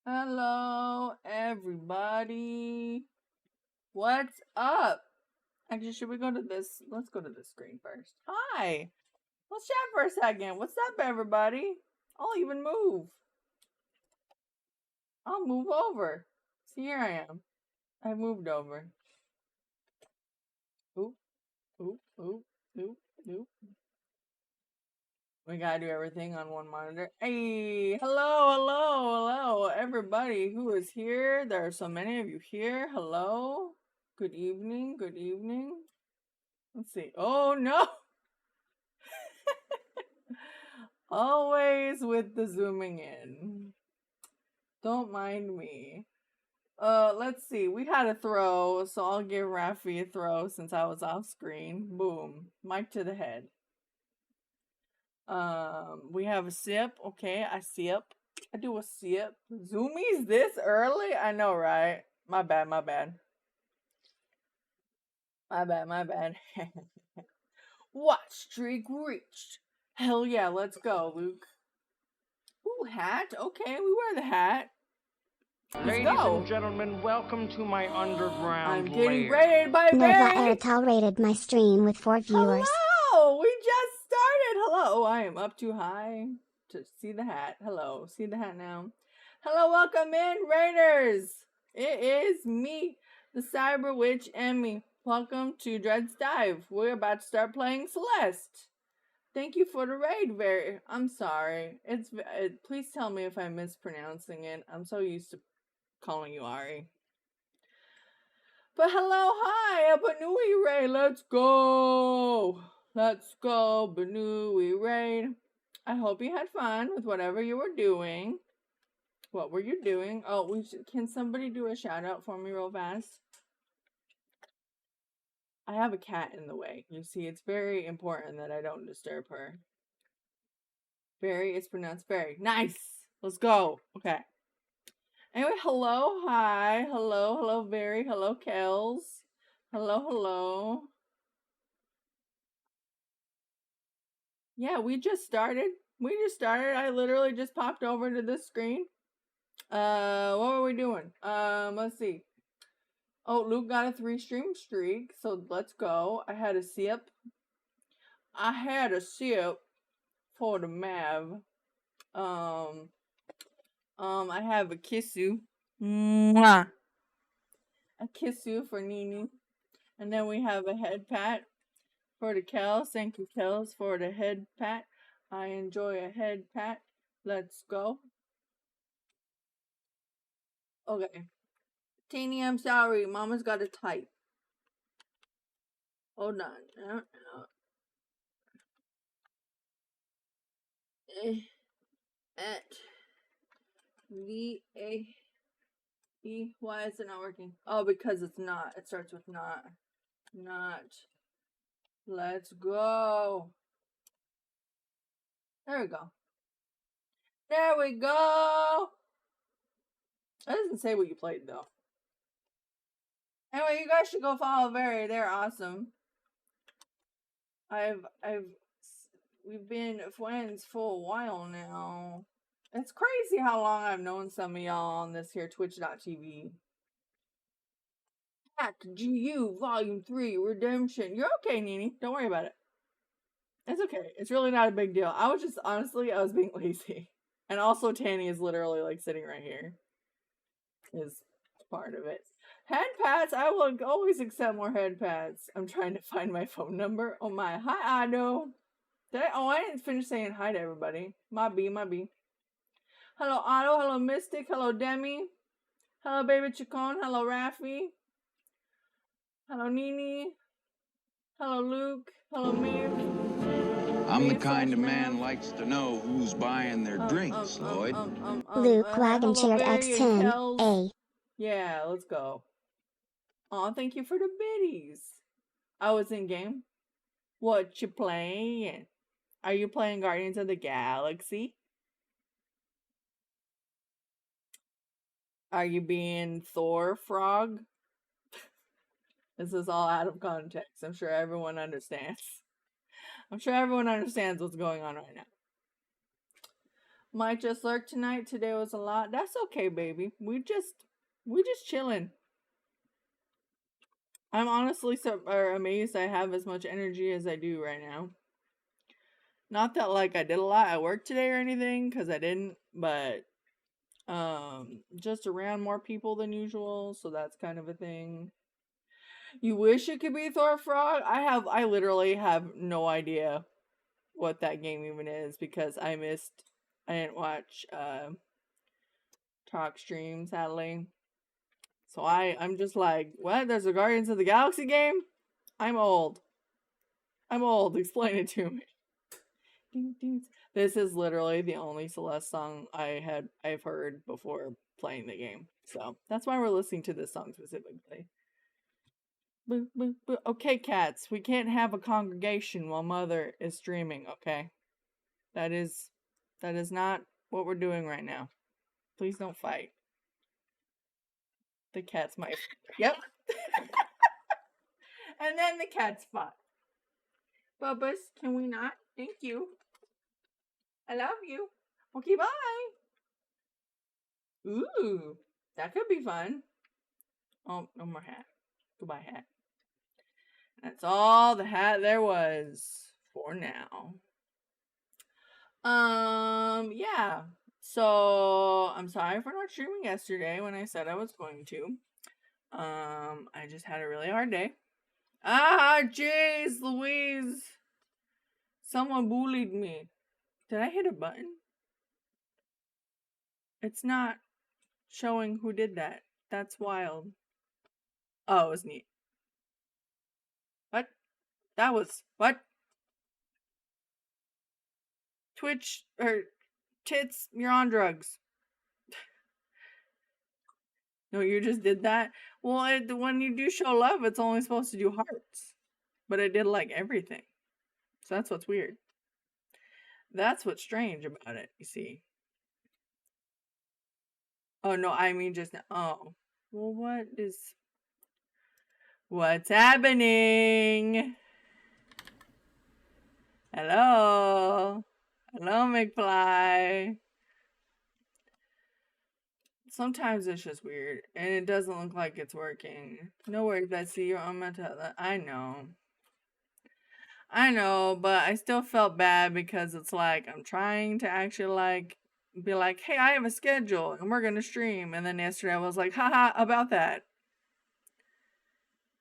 Hello, everybody. What's up? Actually, should we go to this? Let's go to this screen first. Hi. Let's chat for a second. What's up, everybody? I'll even move. I'll move over. See, here I am. I moved over. Oop, oop, oop, oop, oop. We gotta do everything on one monitor. Hey, hello, everybody who is here. There are so many of you here. Hello. Good evening, good evening. Let's see. Oh no! Always with the zooming in. Don't mind me. Let's see. We had a throw, so I'll give Rafi a throw since I was off screen. Boom. Mic to the head. We have a sip. Okay, I sip. I do a sip. Zoomies this early? I know, right? My bad. My bad. Watch streak reached. Hell yeah, let's go, Luke. Ooh, hat. Okay, we wear the hat. Ladies and gentlemen, welcome to my underground I'm getting lair. rated by Nova Barry. Airtel rated my stream with 4 viewers. Hello, we just started. Hello, I am up too high to see the hat. Hello, see the hat now. Hello, welcome in, Raiders. It is me, the Cyber Witch Emmy. Welcome to Dread's Dive. We're about to start playing Celeste. Thank you for the raid, Barry. I'm sorry. Please tell me if I'm mispronouncing it. I'm so used to calling you Ari. But hello, hi, Banui Raid. Let's go. Let's go, Banui Raid. I hope you had fun with whatever you were doing. What were you doing? Oh, can somebody do a shout out for me real fast? I have a cat in the way. You see, it's very important that I don't disturb her. Barry, it's pronounced Barry. Nice. Let's go. Okay. Anyway, hello, hi, hello, Barry, hello, Kels, hello. Yeah, we just started. I literally just popped over to this screen. What were we doing? Let's see. Oh, Luke got a 3-stream streak, so let's go. I had a sip for the Mav. I have a kissu. Mwah. A kissu for Nini. And then we have a head pat for the Kels. Thank you, Kels, for the head pat. I enjoy a head pat. Let's go. Okay. Teeny, I'm sorry. Mama's got to type. Hold on. At VAE. Why is it not working? Oh, because it's not. It starts with not. Not. Let's go. There we go. There we go. It doesn't say what you played, though. Anyway, you guys should go follow Barry. They're awesome. We've been friends for a while now. It's crazy how long I've known some of y'all on this here Twitch.tv. Hack GU Volume 3 Redemption. You're okay, Nini. Don't worry about it. It's okay. It's really not a big deal. I was being lazy. And also Tanny is literally like sitting right here. Is part of it. Head pats, I will always accept more head pats. I'm trying to find my phone number. Oh my, hi Ado. I didn't finish saying hi to everybody. My B. Hello Otto, hello Mystic, hello Demi. Hello Baby Chacon, hello Rafi. Hello Nini. Hello Luke, hello Maeve. I'm the kind of man likes to know who's buying their drinks, Lloyd. Luke Wagon shared X10, A. Yeah, let's go. Aw, thank you for the biddies. I was in game. What you playing? Are you playing Guardians of the Galaxy? Are you being Thor Frog? This is all out of context. I'm sure everyone understands. I'm sure everyone understands what's going on right now. Might just lurk tonight. Today was a lot. That's okay, baby. We just chilling. I'm honestly amazed I have as much energy as I do right now. Not that like I did a lot at work today or anything, because I didn't, but just around more people than usual, so that's kind of a thing. You wish it could be Thor Frog? I literally have no idea what that game even is, because I didn't watch talk stream, sadly. So I'm just like, what? There's a Guardians of the Galaxy game? I'm old. Explain it to me. This is literally the only Celeste song I've heard before playing the game. So that's why we're listening to this song specifically. Boo, boo, boo. Okay, cats, we can't have a congregation while Mother is streaming, okay? That is not what we're doing right now. Please don't fight. The cats might. Yep. And then the cats fought. Bubbas, can we not? Thank you. I love you. Okay, bye. Ooh, that could be fun. Oh, no more hat. Goodbye, hat. That's all the hat there was for now. Yeah. So, I'm sorry for not streaming yesterday when I said I was going to. I just had a really hard day. Ah, jeez, Louise. Someone bullied me. Did I hit a button? It's not showing who did that. That's wild. Oh, it was neat. What? That was... What? Twitch... or... Tits, you're on drugs. No, you just did that? Well, when you do show love, it's only supposed to do hearts. But it did, like, everything. So that's what's weird. That's what's strange about it, you see. Oh, no, I mean just now. Oh. Well, what's happening? Hello? Hello, McFly. Sometimes it's just weird, and it doesn't look like it's working. No worries, Betsy, you're on mental health. I know, but I still felt bad because it's like, I'm trying to actually, like, be like, hey, I have a schedule, and we're gonna stream, and then yesterday I was like, haha, about that.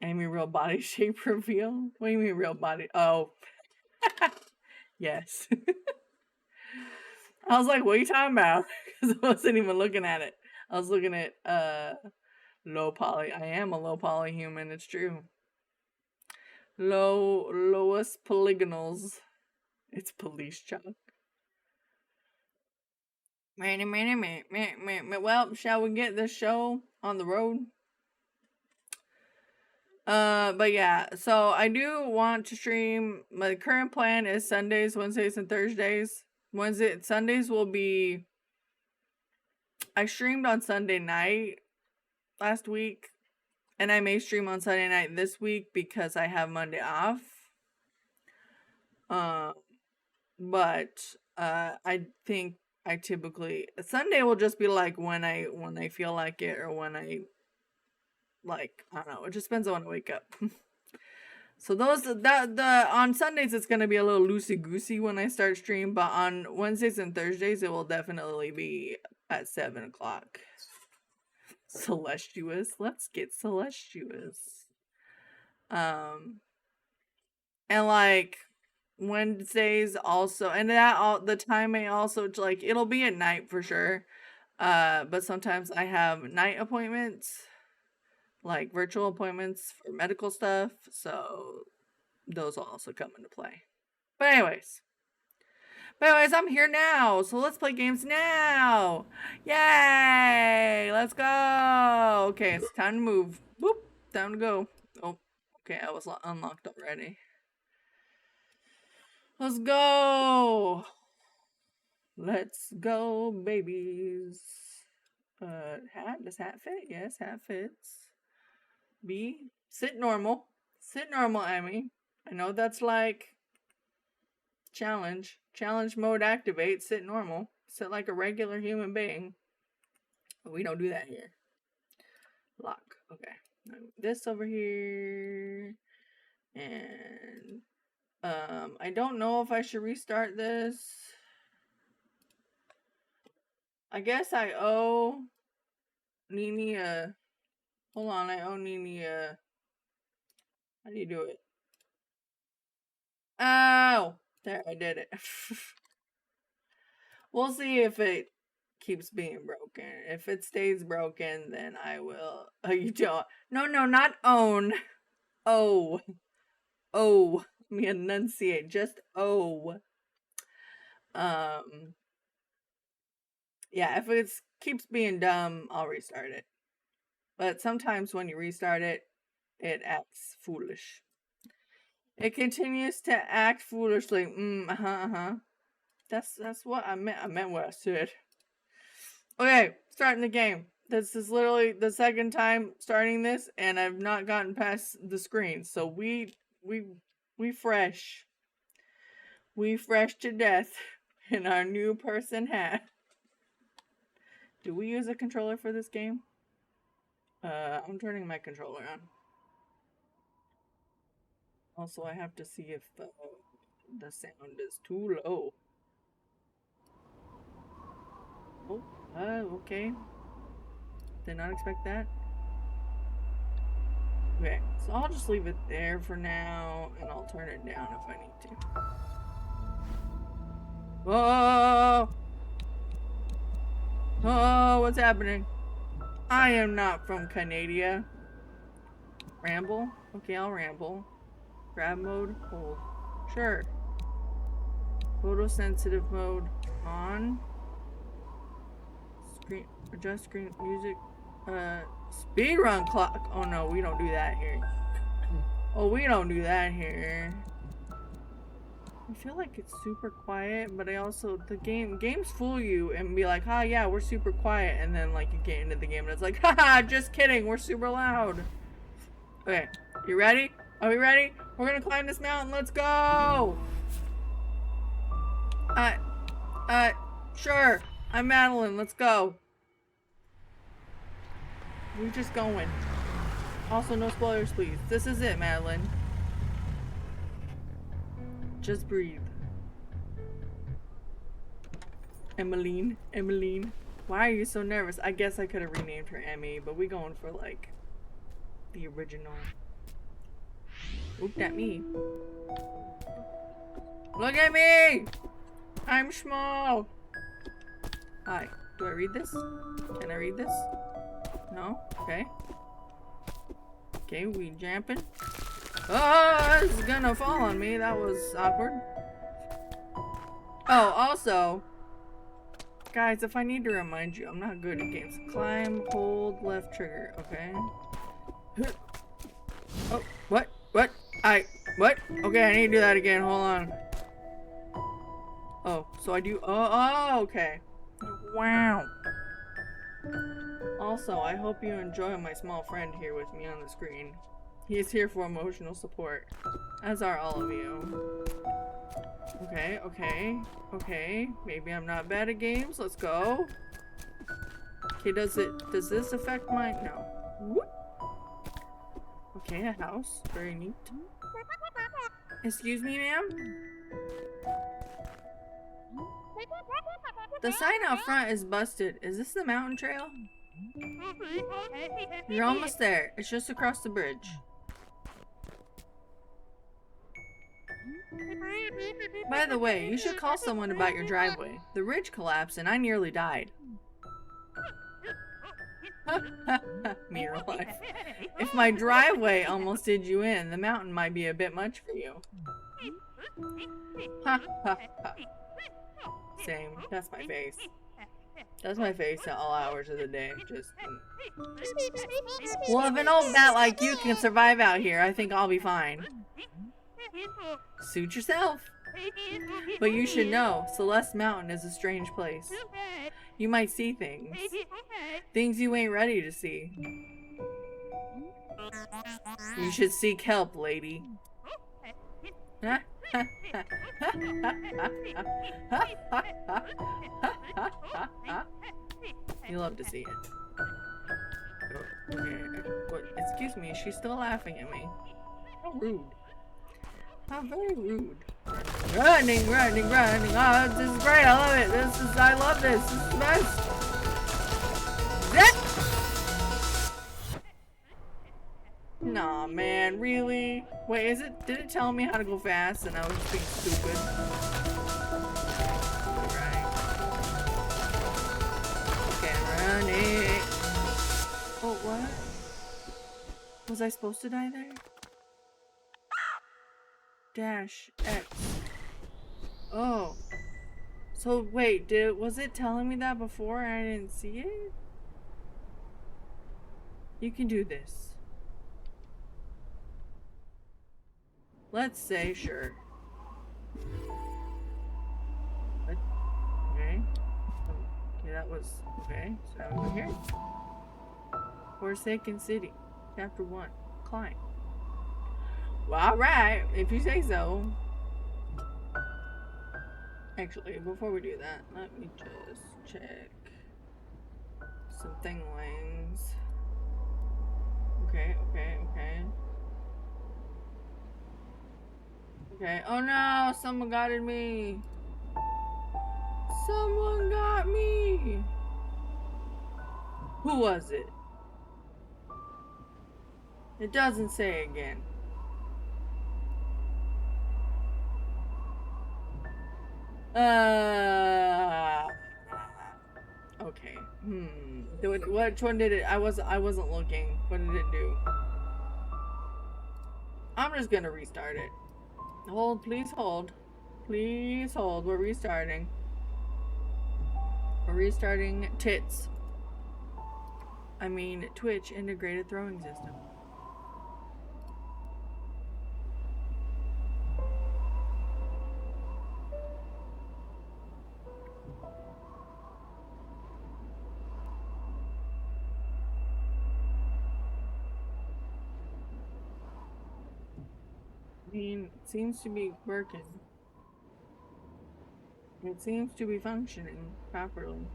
Amy real body shape reveal? What do you mean real body? Oh. Yes. I was like, what are you talking about? Because I wasn't even looking at it. I was looking at low poly. I am a low poly human, it's true. Lowest polygonals. It's police chalk. Well, shall we get this show on the road? But yeah, so I do want to stream. My current plan is Sundays, Wednesdays, and Thursdays. Sundays will be... I streamed on Sunday night last week, and I may stream on Sunday night this week because I have Monday off. But I think I typically... Sunday will just be like when I feel like it, or when I like, I don't know, it just depends on when I wake up. So on Sundays it's gonna be a little loosey-goosey when I start stream, but on Wednesdays and Thursdays it will definitely be at 7 o'clock. Celestious. Let's get Celestious. And like Wednesdays also, and the time may also, like, it'll be at night for sure. But sometimes I have night appointments, like virtual appointments for medical stuff, so those will also come into play. But anyways, I'm here now, so let's play games now. Yay! Let's go. Okay, it's time to move. Boop, time to go. Oh, okay, I was unlocked already. Let's go. Let's go, babies. Hat? Does hat fit? Yes, hat fits. B, sit normal. Sit normal, Emmy. I know that's like challenge mode activate. Sit normal. Sit like a regular human being. But we don't do that here. Lock. Okay. This over here. And I don't know if I should restart this. I guess I owe Nini a... Hold on, I owe Nini a... How do you do it? Oh! There, I did it. We'll see if it keeps being broken. If it stays broken, then I will... Oh, you don't... No, not own. Oh. Oh. Let me enunciate. Just oh. Yeah, if it keeps being dumb, I'll restart it. But sometimes when you restart it, it acts foolish. It continues to act foolishly. That's what I meant. I meant what I said. Okay, starting the game. This is literally the second time starting this, and I've not gotten past the screen. So we fresh. We fresh to death in our new person hat. Do we use a controller for this game? I'm turning my controller on. Also, I have to see if the sound is too low. Oh, okay. Did not expect that. Okay, so I'll just leave it there for now, and I'll turn it down if I need to. Whoa! Oh, what's happening? I am not from Canada. Ramble? Okay, I'll ramble. Grab mode, hold. Sure. Photosensitive mode on. Screen, adjust screen, music. Speedrun clock. Oh no, we don't do that here. Oh, we don't do that here. I feel like it's super quiet, but I also, games fool you and be like, ah, yeah, we're super quiet, and then like you get into the game and it's like, haha, just kidding, we're super loud. Okay, you ready? Are we ready? We're gonna climb this mountain, let's go! Sure, I'm Madeline, let's go. We're just going. Also, no spoilers, please. This is it, Madeline. Just breathe. Emmeline. Why are you so nervous? I guess I could have renamed her Emmy, but we going for like the original. Look at me. Look at me! I'm small. Hi. Do I read this? Can I read this? No? Okay. Okay, we jumping. Oh, it's gonna fall on me. That was awkward. Oh, also, guys, if I need to remind you, I'm not good at games. Climb, hold, left trigger. Okay. Oh, what? What? What? Okay, I need to do that again. Hold on. Oh, so I do. Oh, okay. Wow. Also, I hope you enjoy my small friend here with me on the screen. He is here for emotional support, as are all of you. Okay. Maybe I'm not bad at games. Let's go. Okay, does this affect my... No. Whoop. Okay, a house. Very neat. Excuse me, ma'am? The sign out front is busted. Is this the mountain trail? You're almost there. It's just across the bridge. By the way, you should call someone about your driveway. The ridge collapsed and I nearly died. Me real life. If my driveway almost did you in, the mountain might be a bit much for you. Same. That's my face. That's my face at all hours of the day. Just. Well, if an old bat like you can survive out here, I think I'll be fine. Suit yourself. But you should know, Celeste Mountain is a strange place. You might see things. Things you ain't ready to see. You should seek help, lady. You love to see it. Okay. What? Excuse me, she's still laughing at me. How rude. How very rude. Running, running, running. Oh, this is great. I love it. I love this. This is the best. Nah, man, really? Wait, did it tell me how to go fast and I was just being stupid? Right. Okay, running. Oh, what? Was I supposed to die there? Dash X. Oh. So wait, was it telling me that before and I didn't see it? You can do this. Let's say sure. What? Okay. Okay, that was okay. So now we go here. Forsaken City, Chapter 1. Climb. Well, alright, if you say so. Actually, before we do that, let me just check some thinglings. Okay. Okay. Oh no, someone got at me. Someone got me. Who was it? It doesn't say again. Okay. Which one did it? I wasn't looking. What did it do? I'm just gonna restart it. Hold, please hold. Please hold. We're restarting. We're restarting tits. I mean, Twitch integrated throwing system. I mean, it seems to be working. It seems to be functioning properly.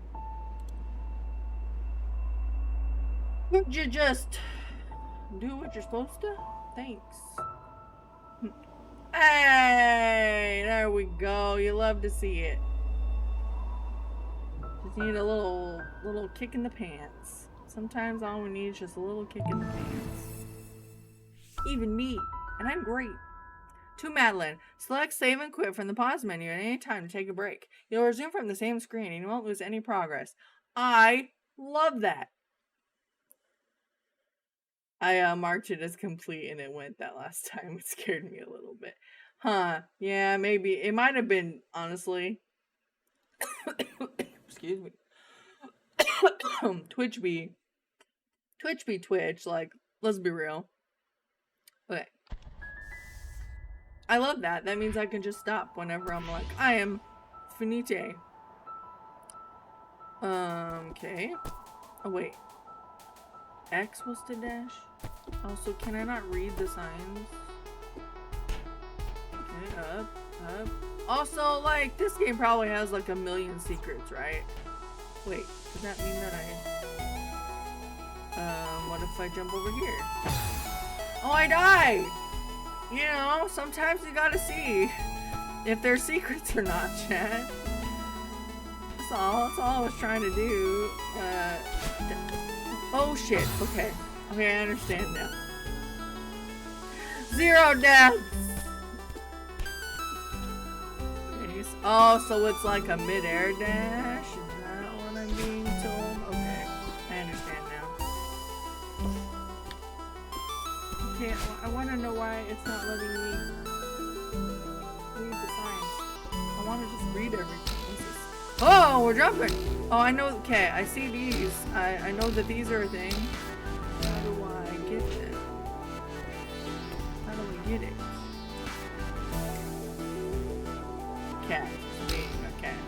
Would you just do what you're supposed to? Thanks. Hey, there we go. You love to see it. Just need a little kick in the pants. Sometimes all we need is just a little kick in the pants. Even me, and I'm great. To Madeline, select save and quit from the pause menu at any time to take a break. You'll resume from the same screen and you won't lose any progress. I love that. I marked it as complete and it went that last time. It scared me a little bit. Huh. Yeah, maybe. It might have been, honestly. Excuse me. Twitch be Twitch. Like, let's be real. Okay. I love that. That means I can just stop whenever I'm like, I am finite. Okay. Oh, wait. X was to dash? Also, can I not read the signs? Okay, up. Also, like, this game probably has like 1,000,000 secrets, right? Wait, does that mean that what if I jump over here? Oh, I died! You know, sometimes you gotta see if there's secrets or not, chat. That's all I was trying to do. Oh shit, okay. Okay, I understand now. 0 deaths! Oh, so it's like a mid-air dash? Is that what I'm being told? Okay, I understand now. Okay, I want to know why it's not letting me read the signs. I want to just read everything. Oh, we're jumping! Oh, I know, okay, I see these. I know that these are a thing. How do I get them? How do we get it? Cat. Being a cat.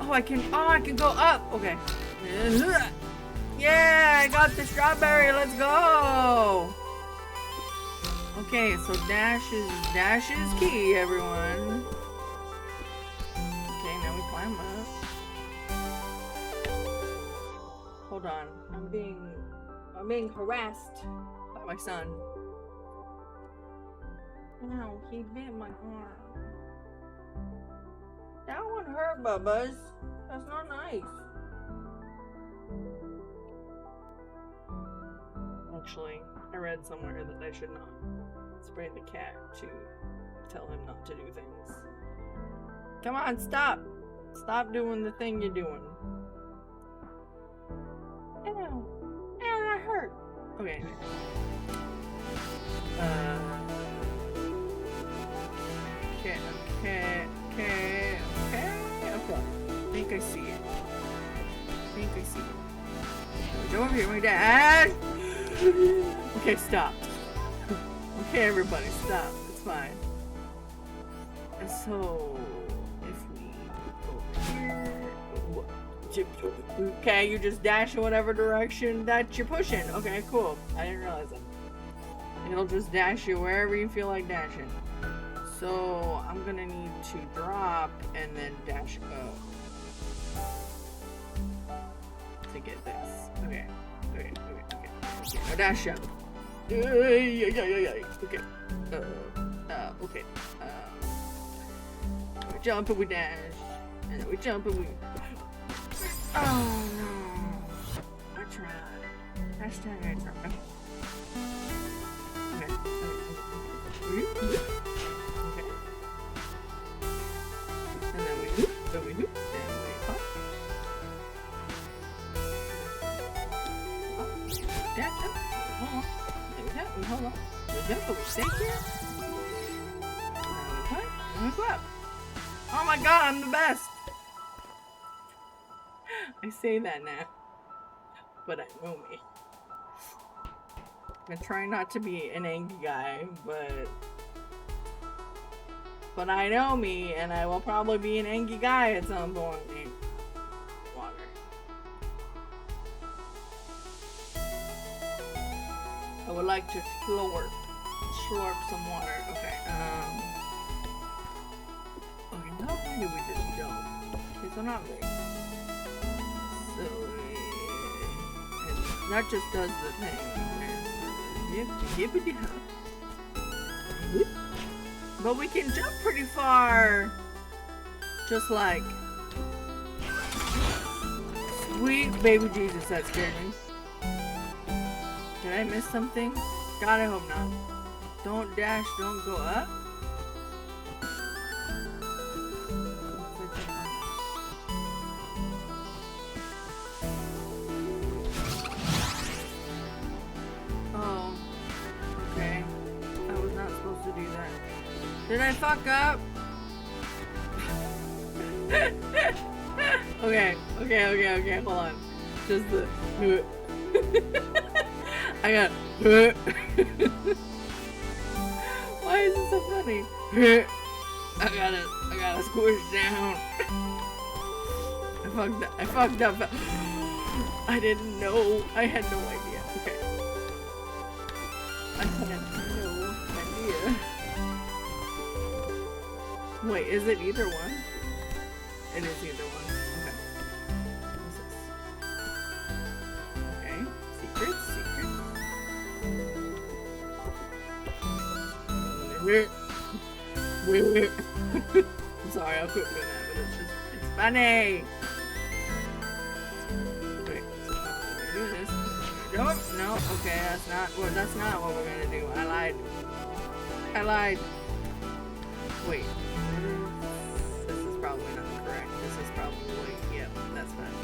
Oh, I can go up! Okay. Yeah, I got the strawberry, let's go! Okay, so dash is key, everyone. Okay, now we climb up. Hold on, I'm being harassed by my son. Ow, he bit my arm. That one hurt, Bubba's. That's not nice. Actually, I read somewhere that I should not spray the cat to tell him not to do things. Come on, stop! Stop doing the thing you're doing. Ow. Ow, that hurt. Okay. Okay. I think I see it. Go over here, my dad! Okay, stop. Okay, everybody, stop. It's fine. And so, if we go here... Okay, you just dash in whatever direction that you're pushing. Okay, cool. I didn't realize that. It'll just dash you wherever you feel like dashing. So, I'm gonna need to drop and then dash up to get this. Okay. Now dash up. Okay. Okay. We jump and we dash. And then we jump and we... Oh no. I tried. Hashtag I tried. Okay. And then we hoop, and we pop. That, hold on. We hold on. We jump, but we stay here. And we clap. Oh my god, I'm the best! I say that now. But I know me. I'm trying not to be an angry guy, but I know me, and I will probably be an angry guy at some point. Water. I would like to slurp some water. Okay, okay, now how do we just jump? Okay, so not big. So, and that just does the thing. Yippity hop. But we can jump pretty far. Just like... Sweet baby Jesus, that scared me. Did I miss something? God, I hope not. Don't dash, don't go up. Oh. Okay. I was not supposed to do that. Did I fuck up? Okay, hold on. Just the... I got... Why is it so funny? I gotta squish down. I fucked up. I didn't know. I had no idea. Okay. I had no idea. Wait, is it either one? It is either one. Okay. What's this? Okay. Secrets. I'm sorry, I'll quit doing that, but it's funny. Okay, so we're gonna do this. Nope, no, okay, that's not what we're gonna do. I lied. Wait. This is probably not correct. This is probably, yep, that's fine.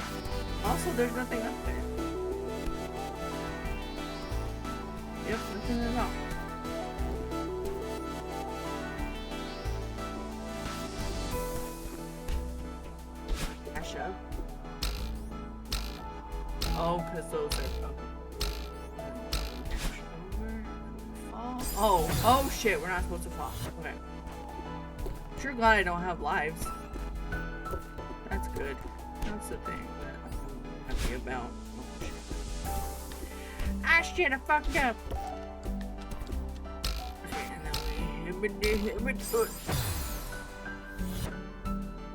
Also, there's nothing up there. Yep, nothing at all. Dash up. Oh, because those are up. Dash over. Fall. Oh shit, we're not supposed to fall. Okay. Sure glad I don't have lives. That's good. That's the thing that I'm happy about. Oh shit. Ah shit, I fucked up. Okay,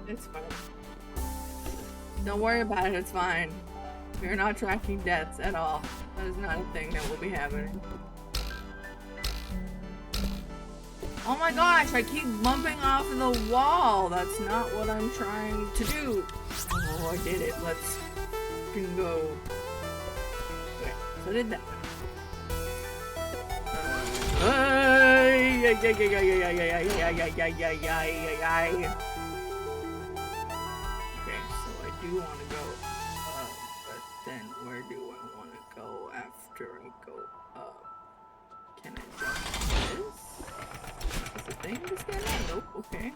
It's fine. Don't worry about it, it's fine. We're not tracking deaths at all. That is not a thing that will be happening. Oh my gosh, I keep bumping off of the wall. That's not what I'm trying to do. Oh, I did it. Let's go. Okay, so I did that. Okay, so I do want to go up, but then where do I want to go after I go up? Can I jump this? Is the thing to stand on? Nope, okay.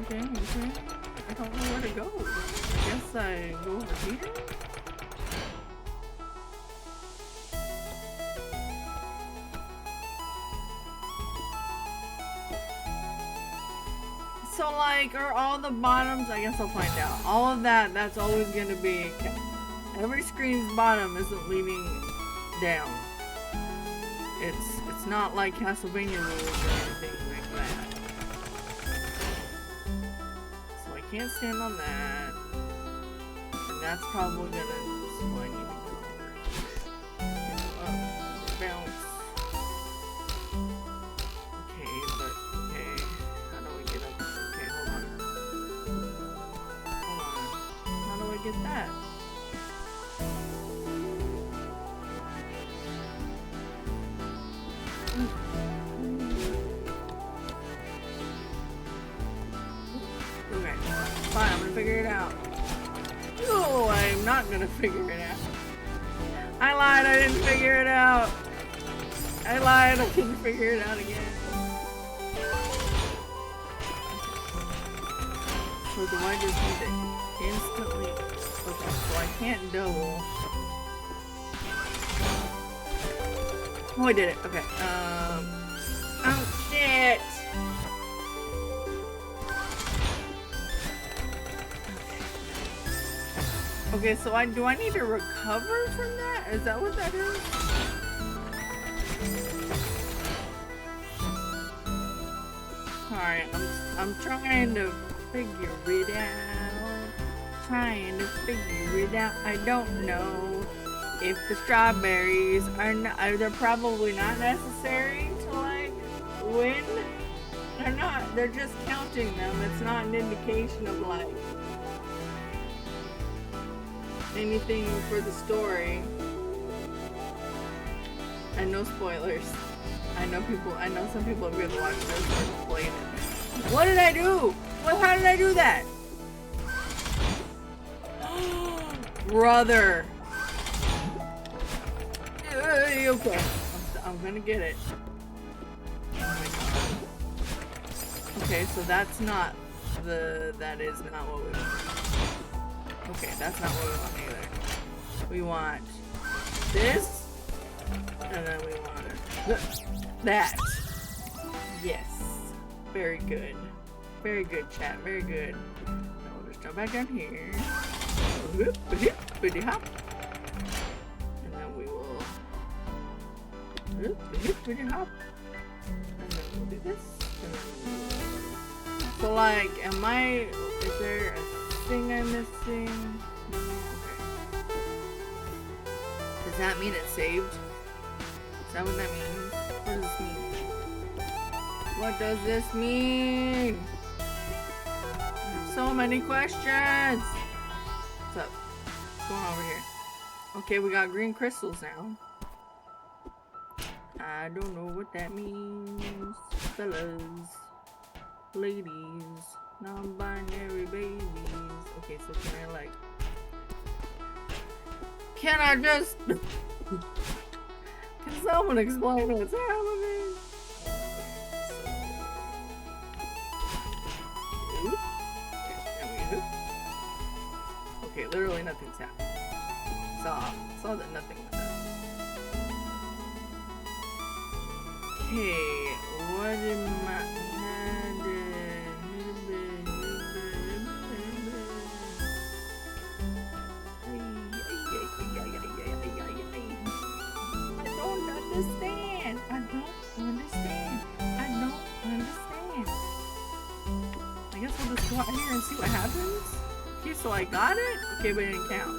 Okay. I don't know where to go. I guess I go over here? So like, are all the bottoms, I guess I'll find out. All of that, that's always gonna be, every screen's bottom isn't leaning down. It's not like Castlevania rules or anything like that. So I can't stand on that. And that's probably gonna, so I need to go up, bounce. Okay, but, okay, how do we get up? Okay, hold on. How do I get that? Okay, fine, I'm gonna figure it out. No, I'm not gonna figure it out. I lied, I didn't figure it out. I lied, I couldn't figure it out again. So do I just need to instantly... Okay, so I can't double. Oh, I did it. Okay, oh, shit! Okay, so do I need to recover from that? Is that what that is? Alright, I'm trying to figure it out. Trying to figure it out. I don't know if the strawberries are they're probably not necessary to like win. They're not. They're just counting them. It's not an indication of like anything for the story. And no spoilers. I know some people are gonna watch this or play it. What did I do? How did I do that? Brother. Okay. I'm gonna get it. Oh my god. Okay, so that's not that is not what we want. Okay, that's not what we want either. We want this, and then we want that. Yes. Very good. Very good, chat. Very good. Now we'll just jump back down here. Whoop, hip, bitty hop. And then we will whoop, hip, bitty hop. And then we'll do this. And then we'll... So like, is there a thing I'm missing? No, okay. Does that mean it's saved? Is that what that means? What does this mean? What does this mean? So many questions! What's up? What's going on over here? Okay, we got green crystals now. I don't know what that means. Fellas. Ladies. Non-binary babies. Okay, so can I just... Can someone explain what's happening? Okay, literally nothing's happening. Saw that nothing was happening. Okay, what am I... I don't understand. I don't understand. I don't understand. I guess we'll just go out here and see what happens. Okay, so I got it? Okay, but it didn't count.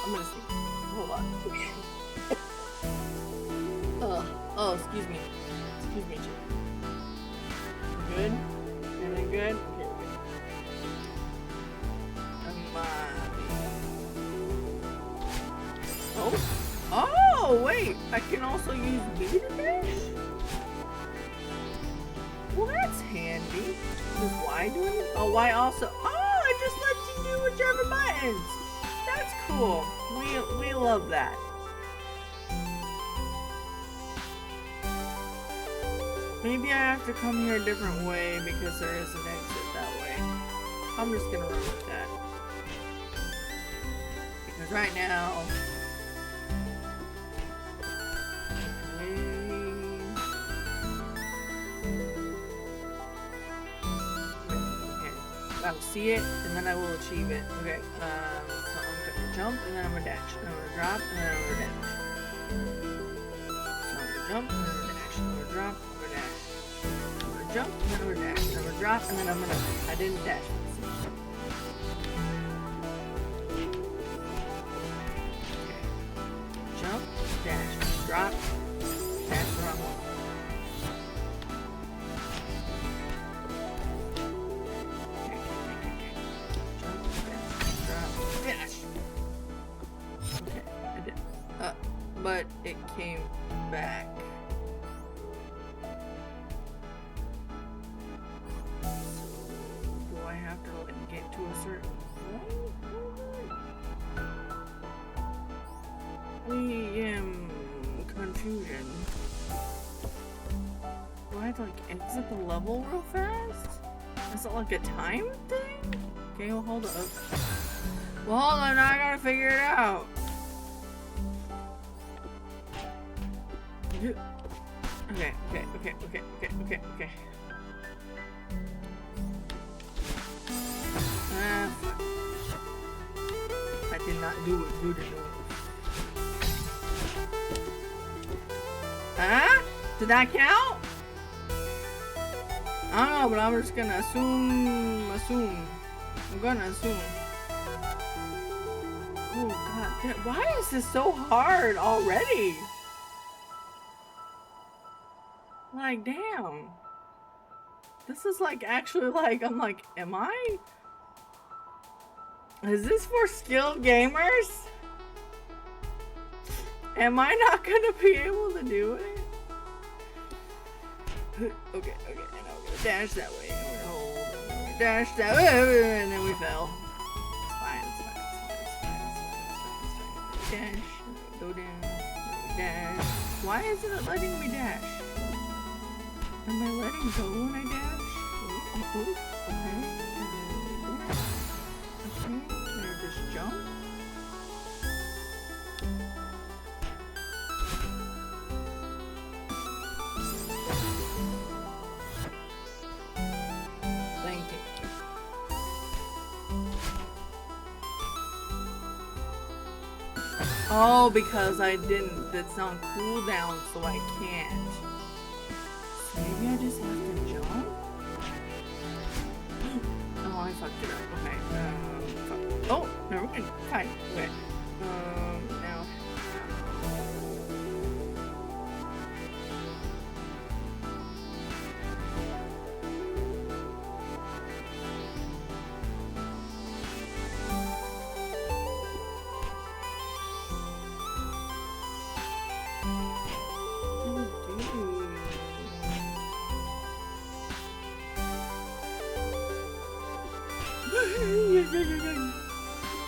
I'm gonna see. Hold on. Oh, excuse me. Excuse me, Jim. Good? Everything good? Okay, we're good. Oh, wait! I can also use B to dash? Well, that's handy. Does Y do it? Oh, Y also. Oh, it just lets you do whichever buttons. That's cool. We love that. Maybe I have to come here a different way because there is an exit that way. I'm just gonna run with that. Because right now... Okay. I will see it, and then I will achieve it. Okay, so I'm gonna jump, and then I'm gonna dash. And I'm gonna drop, and then I'm gonna dash. So I'm gonna jump, and then I'm gonna dash. I'm gonna drop, I'm gonna dash. I'm gonna jump, and then I'm gonna dash. I'm gonna drop, and then I'm gonna... I didn't dash. Jump, dash, drop, dash the wrong one. Jump, dash, drop, dash. Okay, I did. But it came back. So, do I have to like get to a certain point? Confusion. Do I have to like exit the level real fast? Is it like a time thing? Okay, well hold up. Well hold on, I gotta figure it out. Okay. Fuck. I did not do it good enough. Huh? Did that count? I don't know, but I'm just gonna assume. I'm gonna assume. Oh god, why is this so hard already? Like, damn. This is like actually like, I'm like, am I? Is this for skilled gamers? Am I not gonna be able to do it? Okay, and I'm gonna dash that way, and we're gonna hold, and we're gonna dash that way, and then we fell. It's fine. Dash, go down, dash. Why isn't it letting me dash? Am I letting go when I dash? Okay. Can I just jump? Thank you. Oh, because I didn't. That's on cooldown, so I can't. So maybe I just have to jump? Oh, I fucked it up. Okay. Fuck. Oh, never mind. Fine. Okay. Now.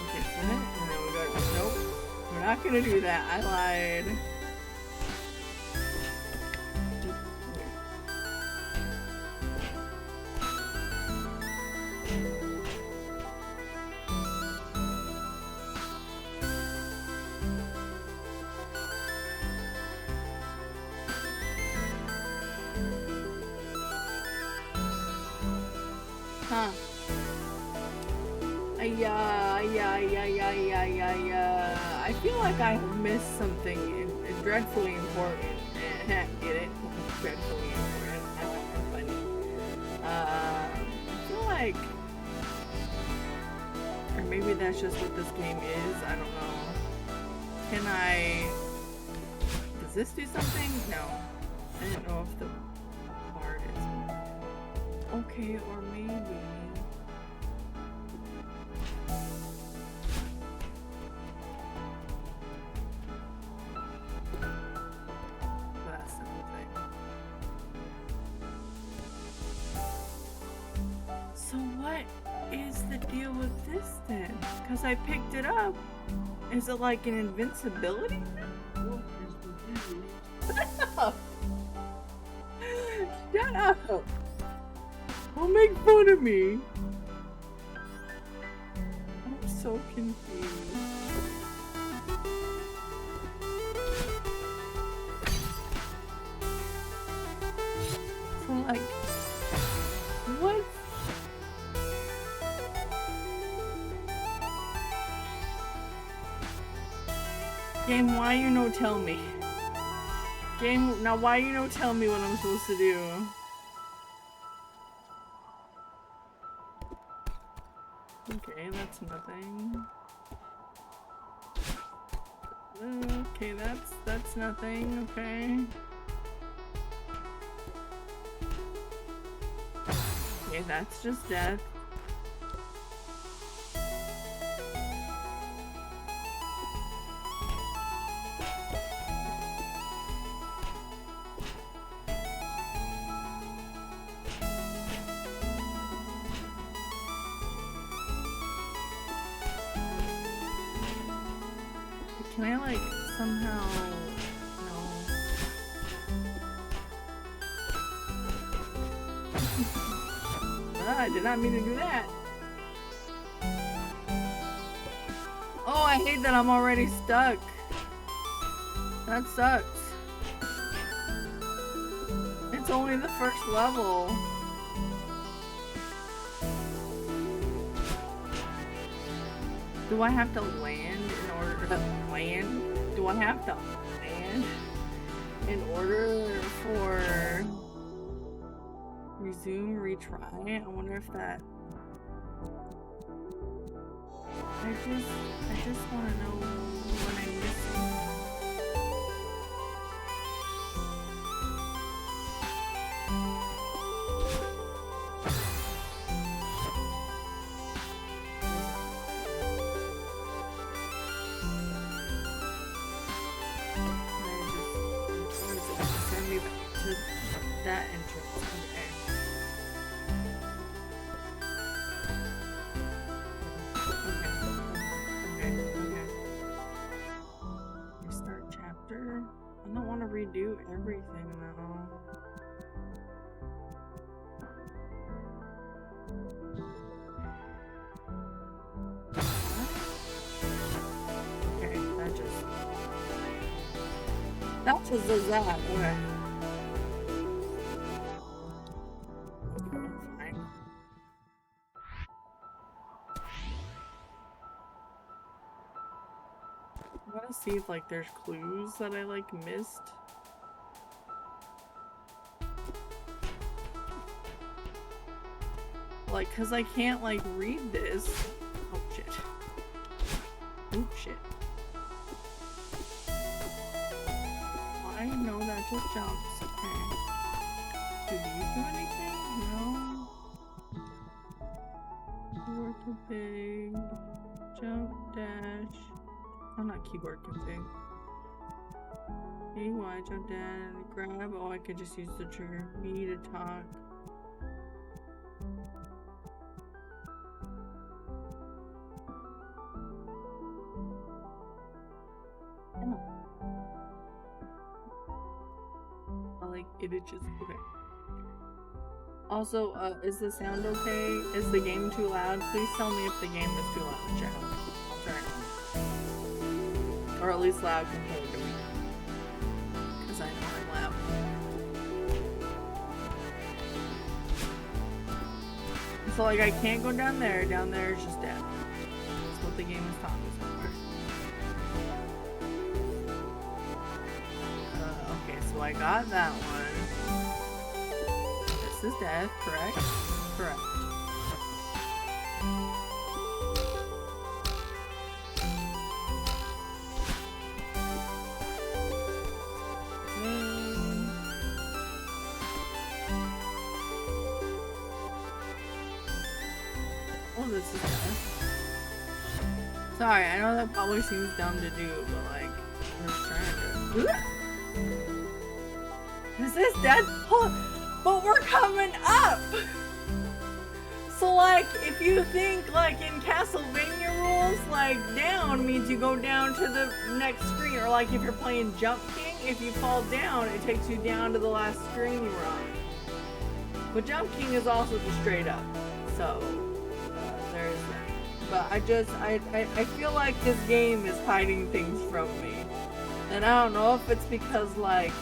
Okay, set, and then we got nope. We're not gonna do that. I lied. Huh. I feel like I have missed something dreadfully important. Get it? Dreadfully important. That's funny. I feel like, or maybe that's just what this game is. I don't know. Can I? Does this do something? No. I didn't know if the card is okay, or maybe. That's the whole thing. So what is the deal with this then? Because I picked it up. Is it like an invincibility? Shut up! Shut up! Don't make fun of me. I'm so confused. So like, what? Game, why you no tell me? Game, now why you no tell me what I'm supposed to do? Okay, that's nothing. Okay, that's nothing, okay. Okay, that's just death. Can I like somehow no. I did not mean to do that. Oh, I hate that I'm already stuck. That sucks. It's only the first level. Do I have to land in order to land? Do I have to land in order for resume, retry? I wonder if that. I just want to know what I'm missing. That entrance. Okay. Restart chapter. I don't want to redo everything though. Okay, that just does that. Okay. I want to see if like there's clues that I like missed. Like, cause I can't like read this. Oh shit. Oh shit. I know that just jumps. Okay. Do these do anything? No. Keyboard config. Jump dash. I'm not keyboard config. AY, jump down, grab. Oh, I could just use the trigger. Me to talk. Oh. I like it. It just okay. Also, is the sound okay? Is the game too loud? Please tell me if the game is too loud. Check. I'll turn it on. Or at least loud compared to me. Because I know I'm loud. So like I can't go down there. Down there is just death. That's what the game is talking about. Okay, so so I got that one. This is death, correct? Correct. Oh, this is death. Sorry, I know that probably seems dumb to do, but like, I'm just trying to. Is this death? Oh, but we're coming up! So like, if you think like in Castlevania rules, like down means you go down to the next screen, or like if you're playing Jump King, if you fall down, it takes you down to the last screen you were on. But Jump King is also just straight up, so there's that. But I feel like this game is hiding things from me. And I don't know if it's because like,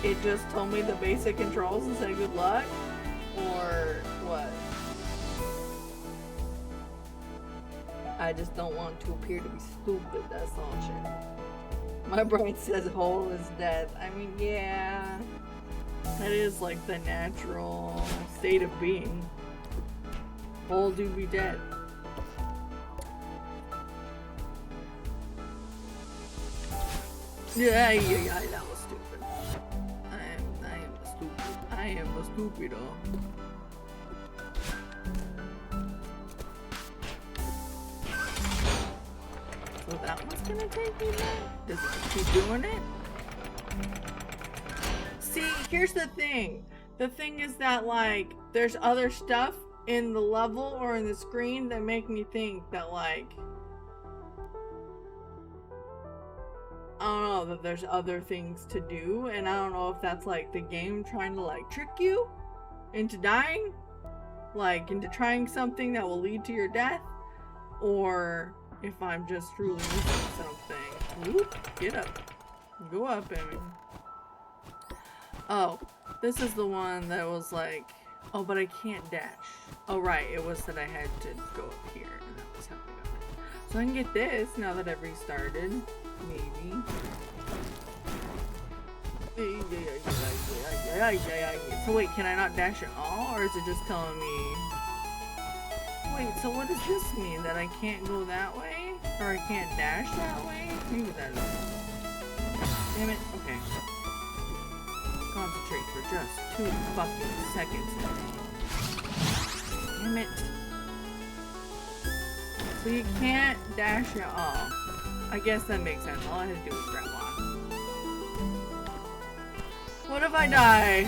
it just told me the basic controls and said good luck, or what. I just don't want to appear to be stupid, that's all shit. My brain says whole is death. I mean, yeah, that is like the natural state of being. Whole do be dead. Yeah, that was stupid. I am a stupido. So that one's gonna take me back? Does it keep doing it? See, here's the thing. The thing is that, like, there's other stuff in the level or in the screen that make me think that, like, I don't know, that there's other things to do, and I don't know if that's like the game trying to like trick you into dying, like into trying something that will lead to your death, or if I'm just truly missing something. Whoop, get up. Go up, Emmy. Oh, this is the one that was like, oh, but I can't dash. Oh, right, it was that I had to go up here, and that was how I got it. So I can get this now that I've restarted. Maybe. So wait, can I not dash at all? Or is it just telling me... Wait, so what does this mean? That I can't go that way? Or I can't dash that way? Maybe that is. Damn it. Okay. Concentrate for just 2 fucking seconds. Damn it. So you can't dash at all. I guess that makes sense. All I had to do was grab on. What if I die?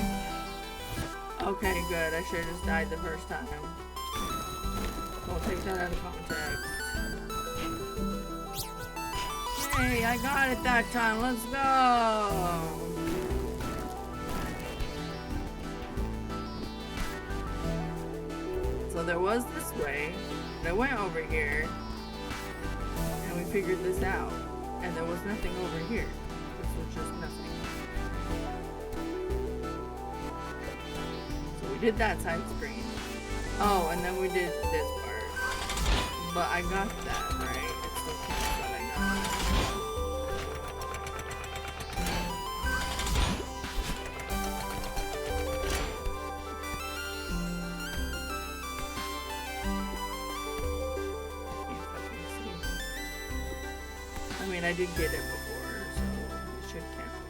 Okay, good. I should have just died the first time. We'll take that out of context. Hey, I got it that time. Let's go! So there was this way. And I went over here. And we figured this out. And there was nothing over here. This was just nothing. So we did that side screen. Oh, and then we did this part. But I got that, right? It's still counts that I got I mean, I did get it before, so it should count.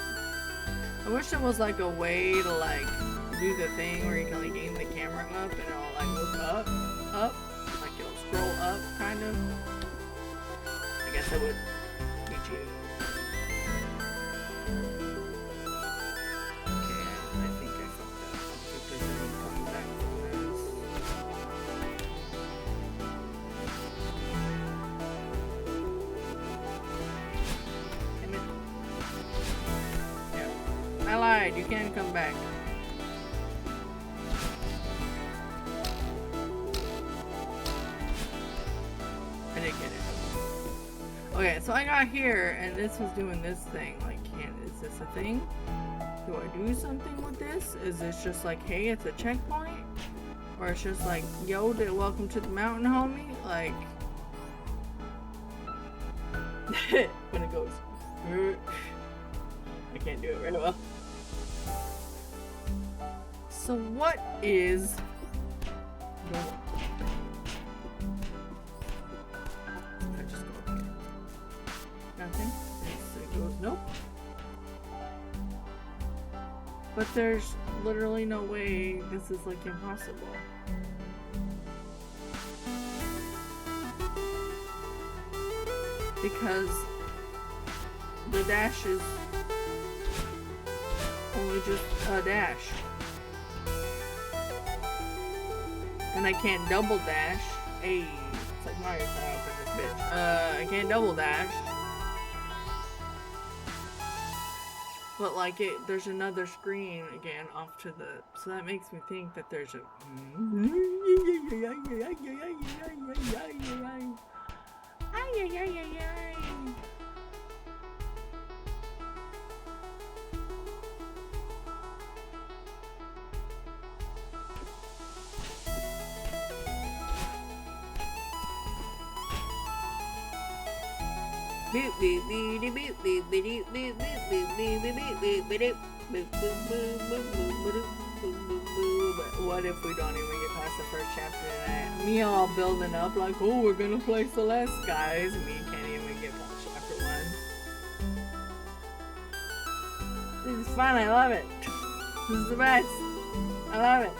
I wish there was like a way to like do the thing where you can like aim the camera up and it'll like look up, like it'll scroll up, kind of. I guess it would teach you. Okay, I think I fucked that up. If there's any coming back from this. I lied, you can't come back. I didn't get it. Okay, so I got here and this was doing this thing. Like, is this a thing? Do I do something with this? Is this just like, hey, it's a checkpoint? Or it's just like, yo, welcome to the mountain, homie? Like, when it goes, I can't do it very well. What is going on? I just go up here. Nothing? It goes, nope. But there's literally no way this is like impossible. Because the dash is only just a dash. And I can't double dash. Hey, it's like Mario Kart up in this bitch. I can't double dash. But like there's another screen again off to the, so that makes me think that there's a. What if we don't even get past the first chapter tonight? Me all building up like, oh, we're gonna play Celeste, guys. Me can't even get past chapter 1. This is fun, I love it. This is the best. I love it.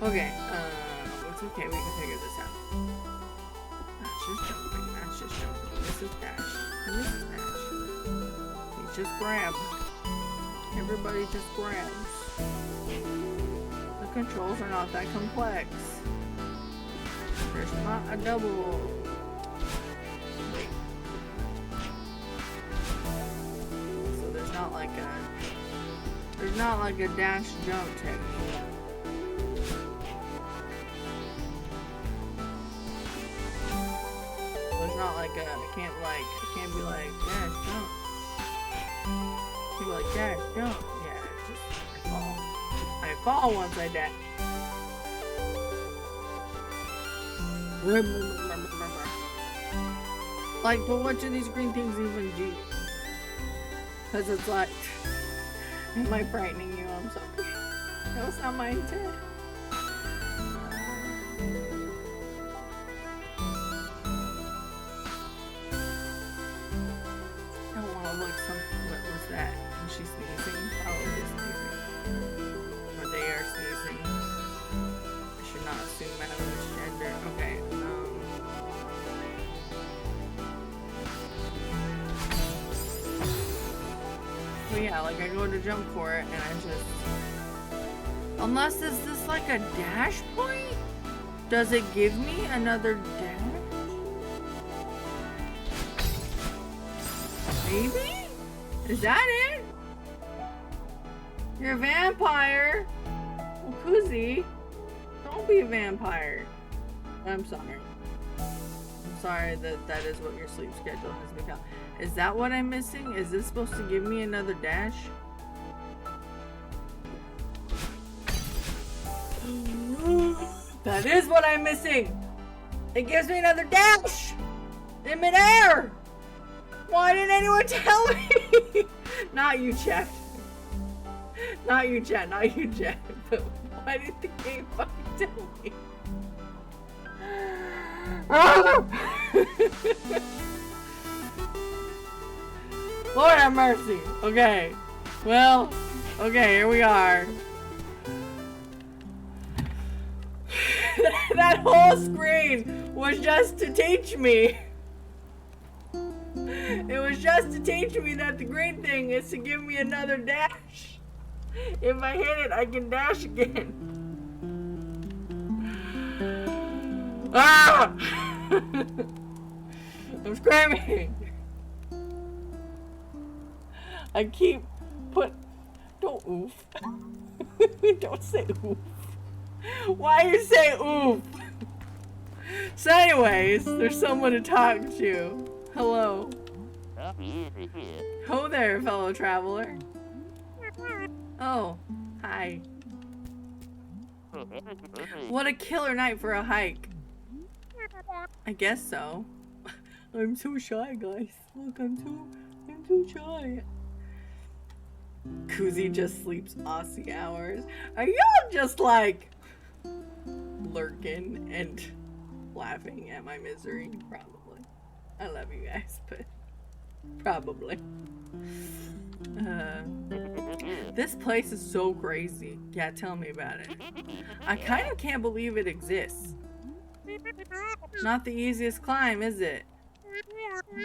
Okay, it's okay, we can figure this out. That's just jumping, that's just jumping. This is dash, and this is dash. You just grab. Everybody just grabs. The controls are not that complex. There's not a double. Wait. So there's not like a dash jump technique. There's not like a, I can't be like dash jump. I can't be like dash jump. Yeah, it's just I fall. I fall once I dash. Like, but what do these green things even do? Cause it's like, am I frightening you? I'm sorry. That was not my intent. What was that? Was she sneezing? Probably sneezing. Or they are sneezing. I should not assume out of which gender. Okay, Well, yeah, like I go to jump for it and I just... Unless is this like a dash point? Does it give me another dash? Maybe? Is that it? You're a vampire. Well, Koozie, don't be a vampire. I'm sorry. I'm sorry that is what your sleep schedule has become. Is that what I'm missing? Is this supposed to give me another dash? That is what I'm missing. It gives me another dash in midair. Why didn't anyone tell me? Not you, chat. Not you, chat. Not you, chat. But why did the game fucking tell me? Lord have mercy. Okay. Well, okay, here we are. That whole screen was just to teach me. It was just to teach me that the green thing is to give me another dash. If I hit it, I can dash again. Ah! I'm screaming. I keep don't oof. Don't say oof. Why you say oof? So anyways, there's someone to talk to. Hello. Ho there, fellow traveler. Oh, hi. What a killer night for a hike. I guess so. I'm so shy, guys. Look, I'm too shy. Koozie just sleeps Aussie hours. Are y'all just like lurking and laughing at my misery? Probably. I love you guys, but probably. This place is so crazy. Yeah, tell me about it. I kind of can't believe it exists. Not the easiest climb, is it?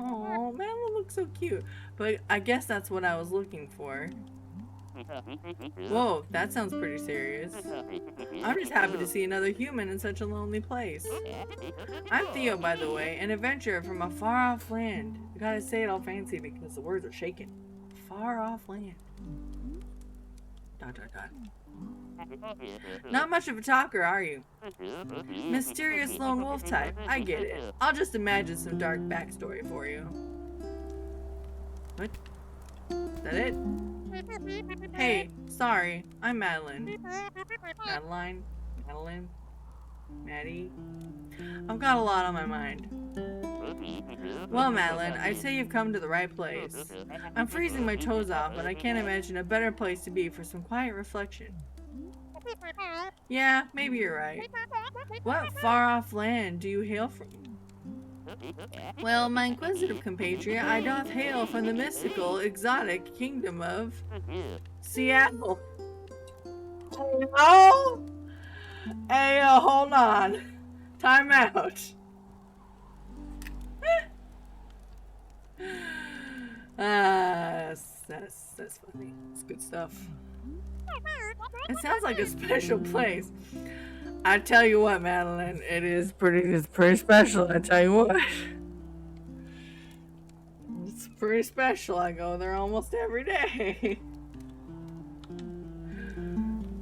Oh, man, it looks so cute. But I guess that's what I was looking for. Whoa, that sounds pretty serious. I'm just happy to see another human in such a lonely place. I'm Theo, by the way, an adventurer from a far-off land. I gotta say it all fancy because the words are shaking. Far-off land. ... Not much of a talker, are you? Mysterious lone wolf type. I get it. I'll just imagine some dark backstory for you. What? Is that it? Hey, sorry. I'm Madeline. Madeline? Maddie? I've got a lot on my mind. Well, Madeline, I'd say you've come to the right place. I'm freezing my toes off, but I can't imagine a better place to be for some quiet reflection. Yeah, maybe you're right. What far-off land do you hail from? Well, my inquisitive compatriot, I doth hail from the mystical, exotic kingdom of Seattle. Oh! Hey, hold on. Time out. That's funny. It's good stuff. It sounds like a special place. I tell you what, Madeline, it's pretty special. I tell you what, it's pretty special. I go there almost every day.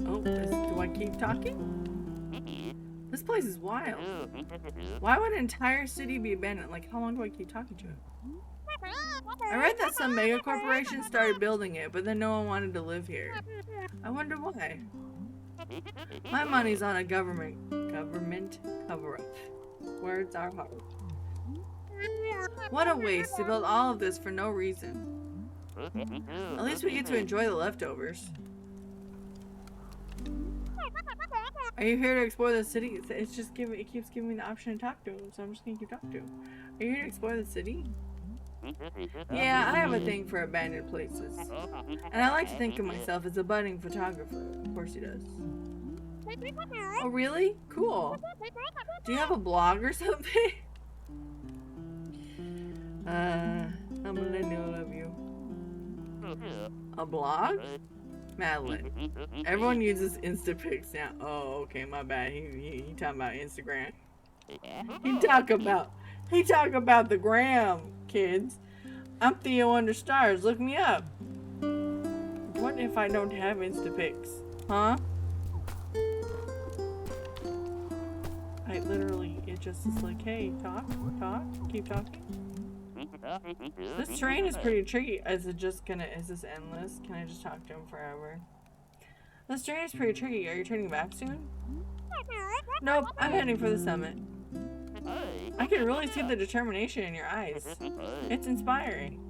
Oh, do I keep talking? This place is wild. Why would an entire city be abandoned? Like, how long do I keep talking to it? I read that some mega corporations started building it, but then no one wanted to live here. I wonder why. My money's on a government cover-up. Words are hard. What a waste to build all of this for no reason. At least we get to enjoy the leftovers. Are you here to explore the city? It keeps giving me the option to talk to him, so I'm just gonna keep talking to him. Are you here to explore the city? Yeah, I have a thing for abandoned places. And I like to think of myself as a budding photographer. Of course he does. Oh, really? Cool. Do you have a blog or something? I'm a millennial of you. A blog? Madeline. Everyone uses Instapics now. Oh, okay, my bad. He talking about Instagram. He talk about the gram, kids. I'm Theo under stars. Look me up. What if I don't have Instapics? Huh? It just is like, hey, talk, keep talking. This terrain is pretty tricky. Is this endless? Can I just talk to him forever? This terrain is pretty tricky. Are you turning back soon? Nope, I'm heading for the summit. I can really see the determination in your eyes. It's inspiring.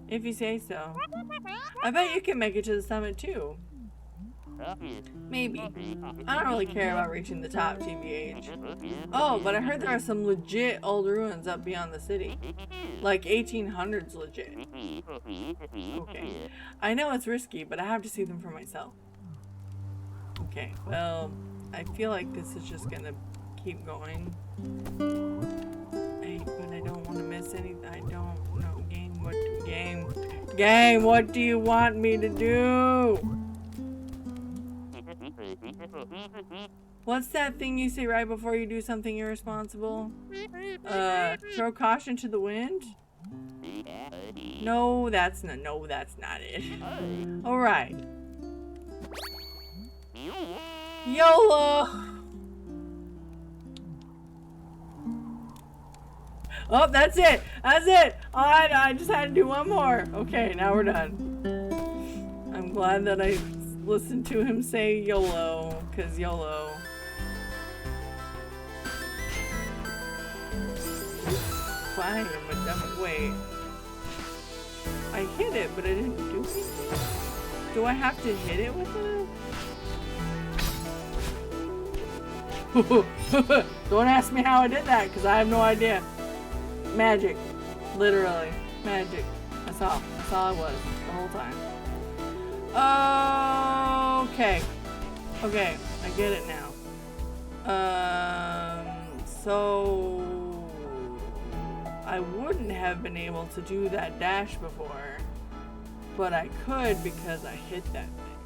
If you say so. I bet you can make it to the summit too. Maybe. I don't really care about reaching the top, TBH. Oh, but I heard there are some legit old ruins up beyond the city. Like 1800s legit. Okay. I know it's risky, but I have to see them for myself. Okay, well, I feel like this is just gonna keep going. But I don't want to miss anything. I don't know. Game, what do you want me to do? What's that thing you say right before you do something irresponsible? Throw caution to the wind? No, that's not it. Alright. YOLO! Oh, that's it! That's it! Alright, I just had to do one more. Okay, now we're done. I'm glad that I listened to him say YOLO, cause YOLO. Fine, but wait. I I hit it, but I didn't do anything. Do I have to hit it with it? Don't ask me how I did that, because I have no idea. Magic. Literally. Magic. That's all it was the whole time. Okay. Okay, I get it now. So I wouldn't have been able to do that dash before, but I could because I hit that thing.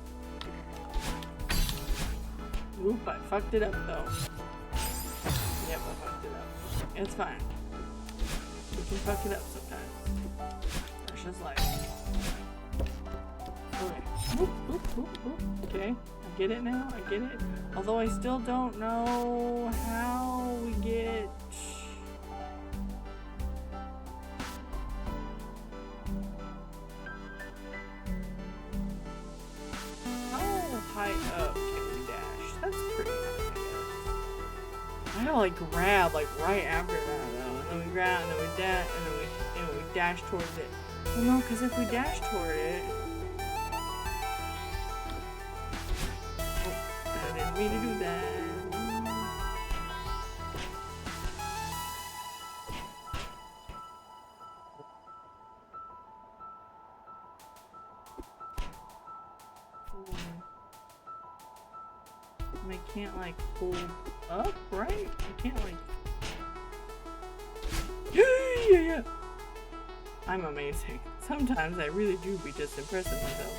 Oop, I fucked it up though. Yep, I fucked it up. It's fine. We can fuck it up sometimes. That's just life. Okay. Oop, oop, oop, oop. Okay. I get it now. I get it. Although I still don't know how we get... How high up can we dash? That's pretty high, I guess. I gotta like grab like right after that though. And then we grab and then we dash and then we dash towards it. Well no, because if we dash toward it... I didn't mean to do that. And I can't like pull up, right? I can't like... Yeah. I'm amazing. Sometimes I really do be just impressing myself.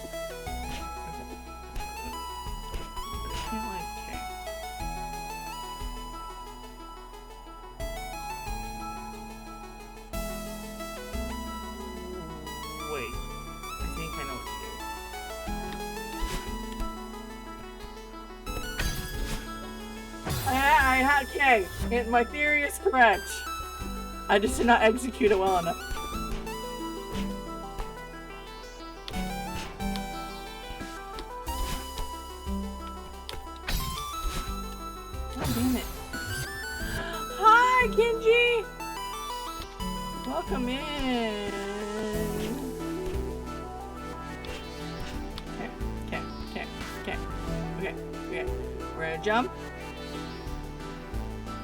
Okay, my theory is correct. I just did not execute it well enough. Oh, damn it. Hi, Kenji! Welcome in. Okay. We're gonna jump.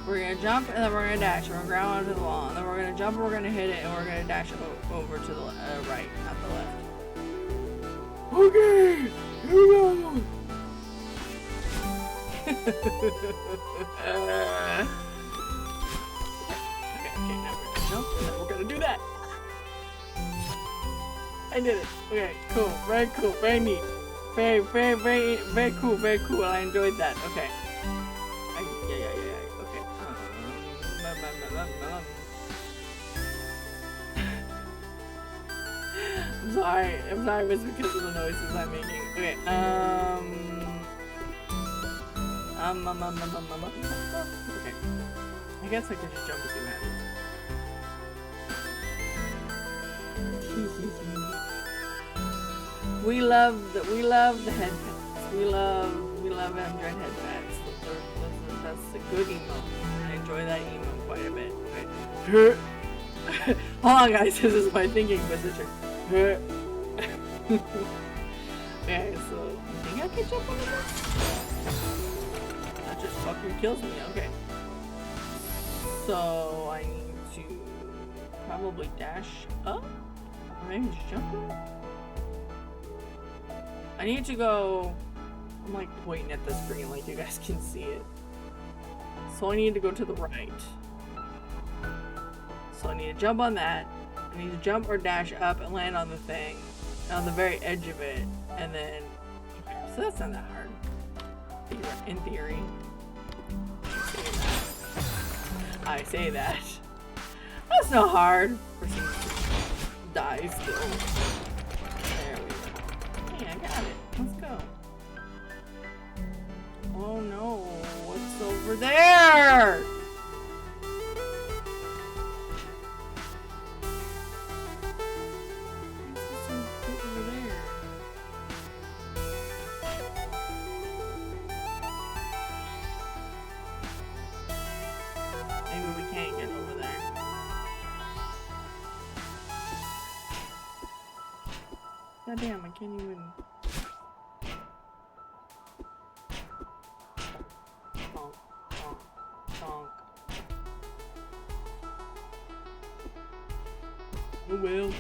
We're gonna jump and then we're gonna dash. We're gonna ground onto the wall. And then we're gonna jump and we're gonna hit it and we're gonna dash over to the right, not the left. Okay, here we go. Okay, now we're gonna jump and then we're gonna do that. I did it. Okay, cool. Very cool. Very neat. Very cool. Very cool. I enjoyed that. Okay. Yeah. Okay. I'm sorry, it's because of the noises I'm making. Okay. Okay. I guess I could just jump and see what happens. We love the head pats. We love Android head pats. That's a good emote. I enjoy that emote quite a bit. Okay. Hold on, guys. This is my thinking position. Okay, so I think I can jump on this. That just fucking kills me. Okay. So I need to probably dash up. Or maybe just jump up. I need to go. I'm like pointing at the screen like you guys can see it. So I need to go to the right. So I need to jump on that. I need to jump or dash up and land on the thing. On the very edge of it. And then... Okay, so that's not that hard. In theory. I say that. That's not hard. Person dies still. There we go. Hey, I got it. Let's go. Oh no. What's over there? God damn, I can't even. Bonk, bonk, bonk. Oh well.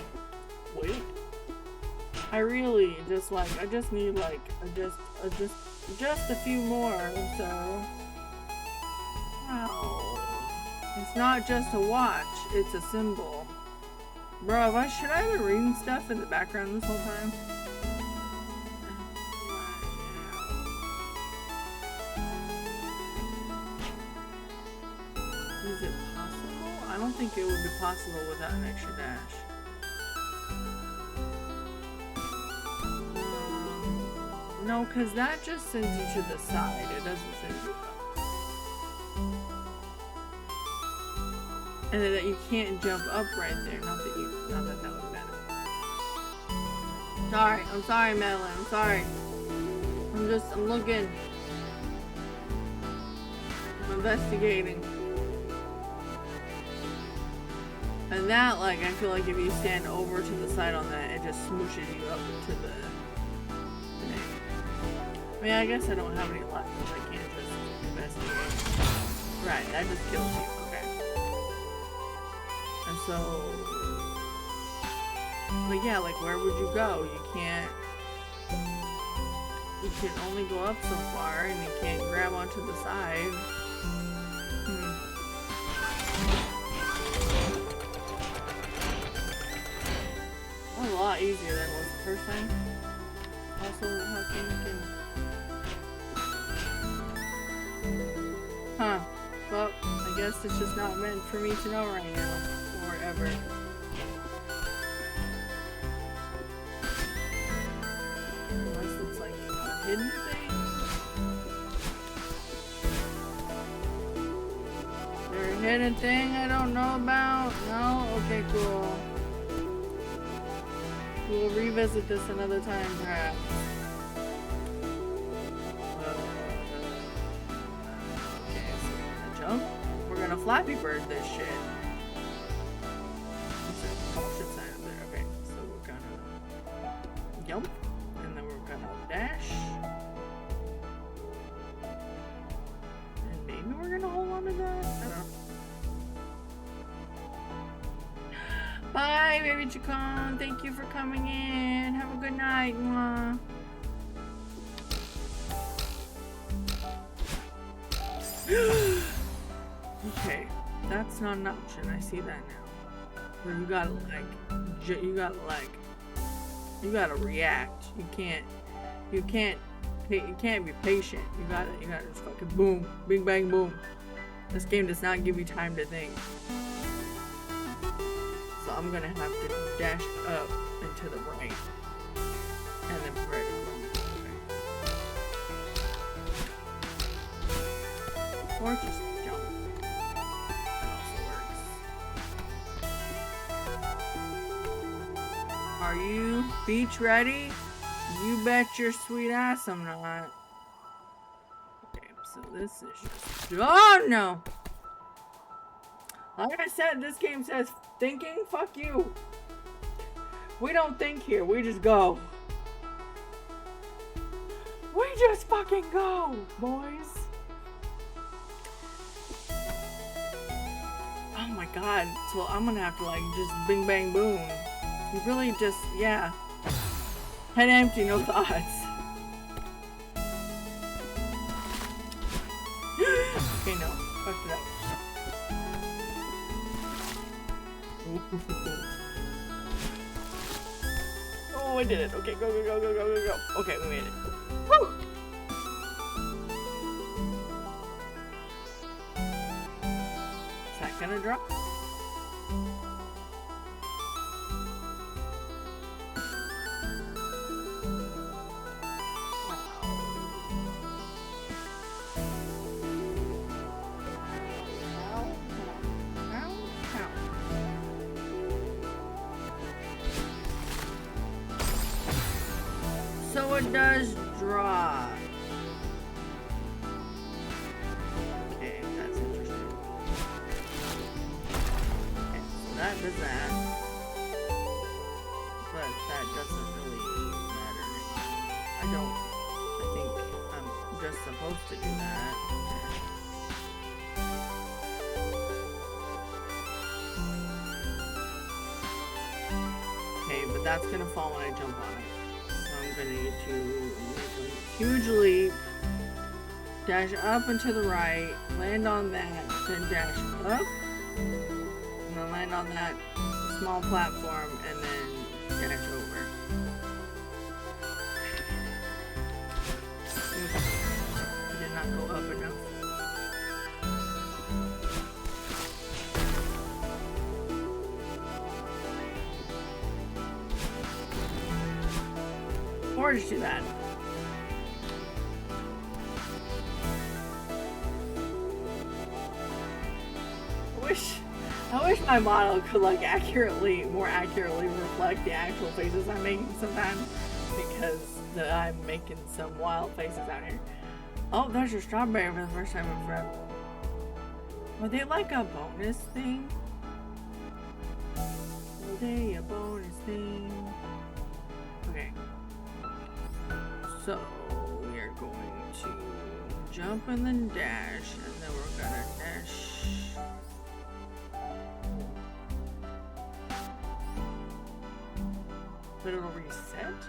Wait. I really just like, I just need like, just a few more, so. Wow. It's not just a watch, it's a symbol. Bro, should I have been reading stuff in the background this whole time? Is it possible? I don't think it would be possible without an extra dash. No, because that just sends you to the side. It doesn't send you up. And then that you can't jump up right there. Not that would matter. Sorry, I'm sorry, Madeline. I'm sorry. I'm looking. I'm investigating. And that, like, I feel like if you stand over to the side on that, it just smooshes you up to the thing. I mean, I guess I don't have any left, because I can't just investigate. Right, that just kills you. Okay. And so... But yeah, like, where would you go? You can only go up so far, and you can't grab onto the side. That was a lot easier than it was the first time. Also, how can you Huh. Well, I guess it's just not meant for me to know right now. Or ever. Unless it's like a hidden thing. Is there a hidden thing I don't know about? No? Okay, cool. We'll revisit this another time, perhaps. Okay, so we're gonna jump. We're gonna Flappy Bird this shit. Caution sign up there. Okay, so we're gonna jump, and then we're gonna dash, and maybe we're gonna hold on to that. I don't know. Bye, baby Chacon. Thank you for coming in. Have a good night. Mwah. Okay, that's not an option. I see that now. Where you gotta react. You can't be patient. You gotta just fucking boom, bing bang boom. This game does not give you time to think. So I'm gonna have to dash up and to the right. And then right across. Okay. Or just jump. That also works. Are you beach ready? You bet your sweet ass I'm not. Okay, so this is just... Oh no! Like I said, this game says thinking, fuck you. We don't think here, we just go. We just fucking go, boys. Oh my god, so I'm gonna have to like just bing bang boom. You really just, yeah. Head empty, no thoughts. Okay, no, fucked it up. Oh, I did it. Okay, go. Okay, we made it. Woo! Is that gonna drop? So it does drop. Okay, that's interesting. Okay, so that does that. But that doesn't really I think I'm just supposed to do that. Okay, but that's gonna fall when I jump on it. So I'm gonna need to make a huge leap, dash up and to the right, land on that, then dash up, and then land on that small platform, and then dash over. I did not go up enough. Or just do that. I wish my model could like more accurately reflect the actual faces I'm making sometimes, because I'm making some wild faces out here. Oh, there's a strawberry for the first time in forever. Were they like a bonus thing? Were they a bonus thing? Okay. So we are going to jump and then dash, and then we're gonna dash. But it'll reset?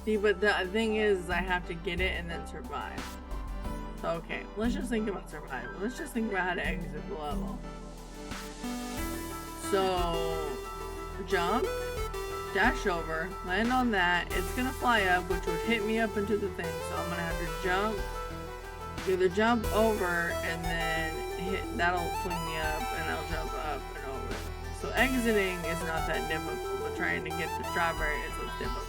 See, but the thing is, I have to get it and then survive. So, okay, let's just think about survival. Let's just think about how to exit the level. So, jump, dash over, land on that. It's gonna fly up, which would hit me up into the thing. So I'm gonna have to jump, either jump over and then hit, that'll fling me up, and I'll jump up and over. So exiting is not that difficult, but trying to get the strawberry is what's difficult.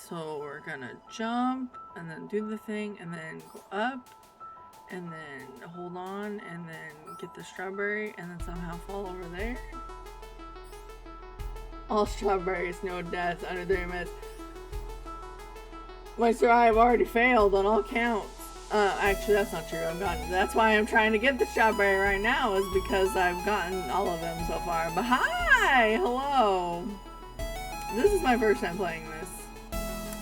So we're gonna jump and then do the thing and then go up and then hold on and then get the strawberry and then somehow fall over there. All strawberries, no deaths under 3 minutes. Sir, I have already failed on all counts. Actually, that's not true. That's why I'm trying to get the strawberry right now, is because I've gotten all of them so far. But hi! Hello! This is my first time playing this.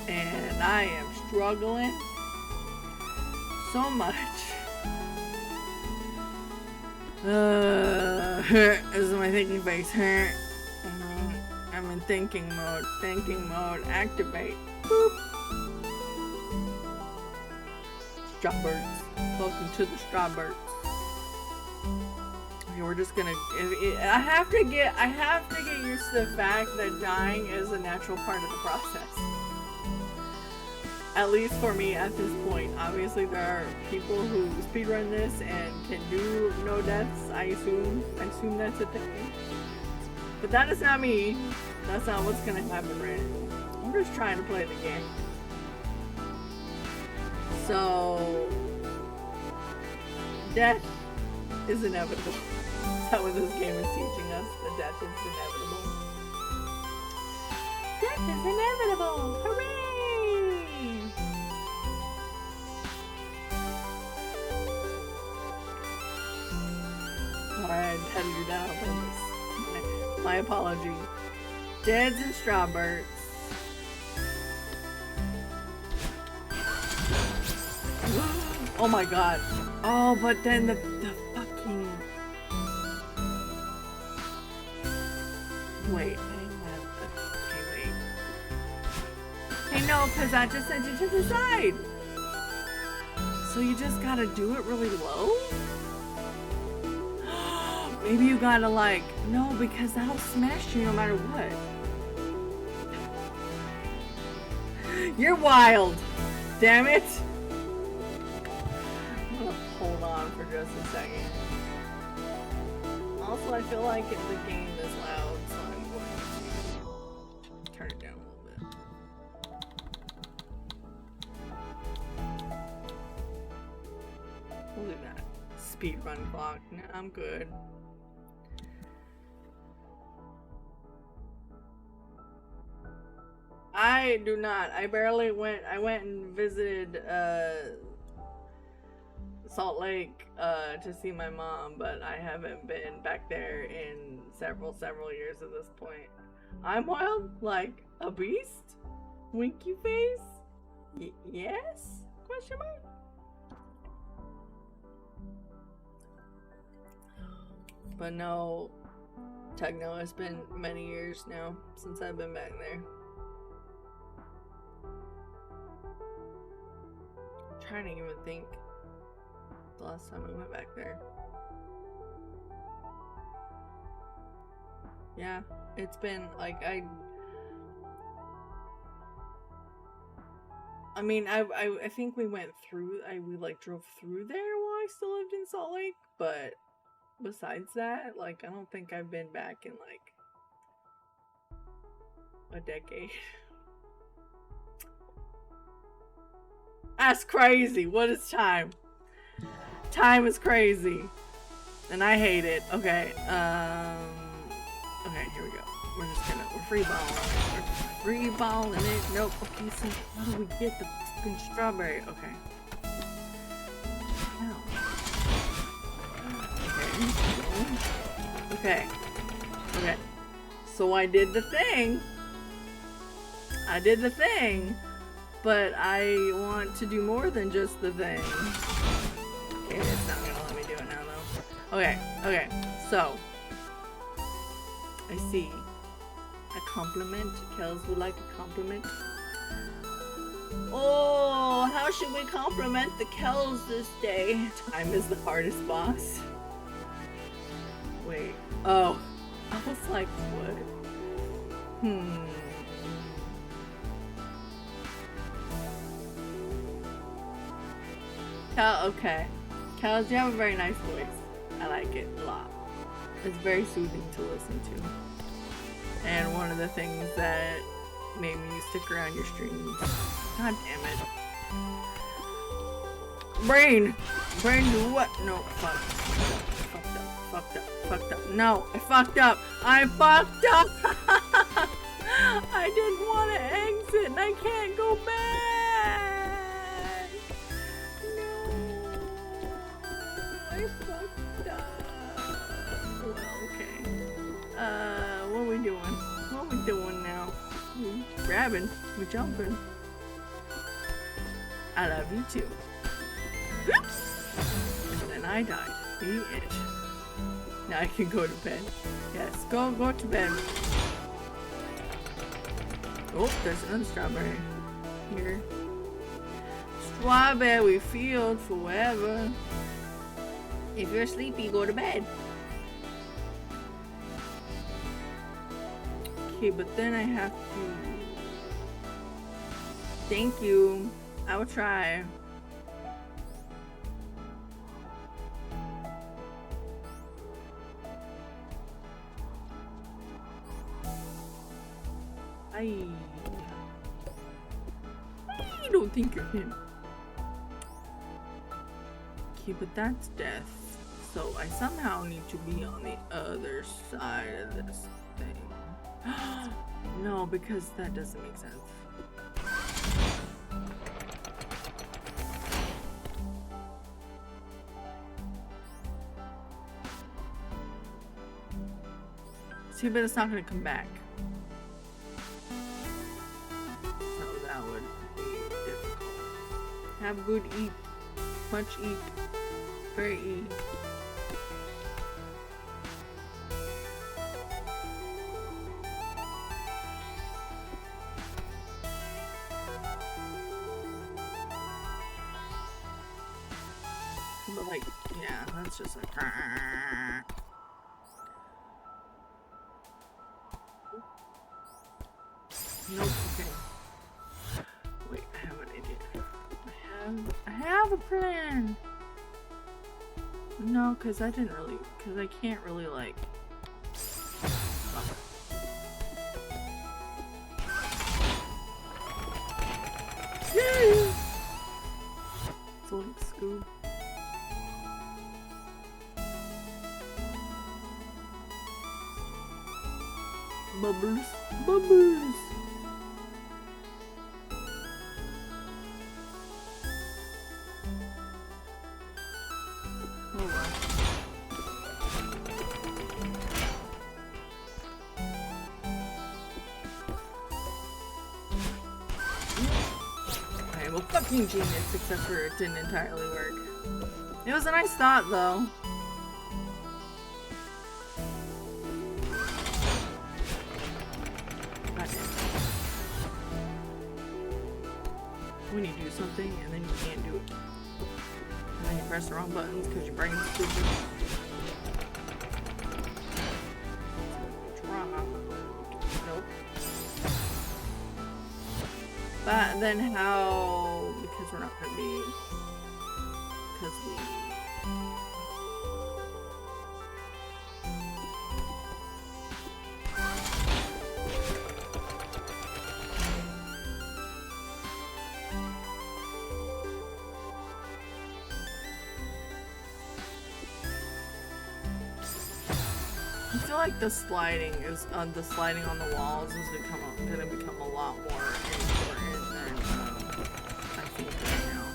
And I am struggling so much. This is my thinking face. I'm in thinking mode. Thinking mode. Activate. Boop. Strawbirds. Welcome to the strawbirds. Okay, we're just gonna. I have to get used to the fact that dying is a natural part of the process. At least for me at this point. Obviously, there are people who speedrun this and can do no deaths. I assume that's a thing. But that is not me. That's not what's gonna happen right now. I'm just trying to play the game. So, death is inevitable. That's what this game is teaching us. That death is inevitable. Death is inevitable! Hooray! Alright, I had to do that on purpose. My apology. Deads and strawbirds. Oh my god. Oh, but then the fucking... Wait. Okay, wait. Hey, no, because I just sent you to the side. So you just gotta do it really low? Maybe you gotta like... No, because that'll smash you no matter what. You're wild. Damn it. Hold on for just a second. Also, I feel like the game is loud, so I'm going to turn it down a little bit. We'll do that. Speedrun clock. Nah, I'm good. I do not. I barely went. I went and visited Salt Lake to see my mom, but I haven't been back there in several years at this point. I'm wild like a beast? Winky face? Yes? Question mark? But no, Techno, it's been many years now since I've been back there. I'm trying to even think the last time I went back there. Yeah, it's been like I mean, I think we went through. We like drove through there while I still lived in Salt Lake, but besides that, like, I don't think I've been back in like a decade. That's crazy. What is time? Time is crazy, and I hate it. Okay, okay, here we go. We're free balling. We're free balling it. Nope. Okay, so how do we get the fucking strawberry? Okay. No. Okay. Okay. So I did the thing. But I want to do more than just the thing. Okay, it's not gonna let me do it now though. Okay, so I see a compliment. Kels would like a compliment. Oh, how should we compliment the Kels this day? Time is the hardest boss. Wait. Oh. I was like, what? Kel, okay. Kels, you have a very nice voice. I like it a lot. It's very soothing to listen to. And one of the things that made me stick around your streams. God damn it. Brain, do what? No, fucked up. No, I fucked up. I fucked up. I didn't want to exit and I can't go back. No, I fucked up. Well, okay. What are we doing? What are we doing now? We're grabbing. We're jumping. I love you too. And then I died. The end. Now I can go to bed. Yes, go to bed. Oh, there's another strawberry here. Strawberry field forever. If you're sleepy, go to bed. Okay, but then I have to... Thank you. I will try. I don't think you're him. Okay, but that's death. So I somehow need to be on the other side of this thing. No, because that doesn't make sense. See, but it's not gonna come back. So that would be difficult. Have good eat. Much eat. Very eat. But like, yeah, that's just like... Nope, okay. Wait, I have an idea. I have a plan! No, because I didn't really... Because I can't really, like... Yay! It's a little scoop. Bubbles. Bubbles! well, fucking genius, except for it didn't entirely work. It was a nice thought, though. When you do something and then you can't do it. And then you press the wrong buttons because your brain's stupid. Nope. But then how, because we're not going to be, because we, I feel like the sliding is on the walls is gonna become a lot more important than I think right now.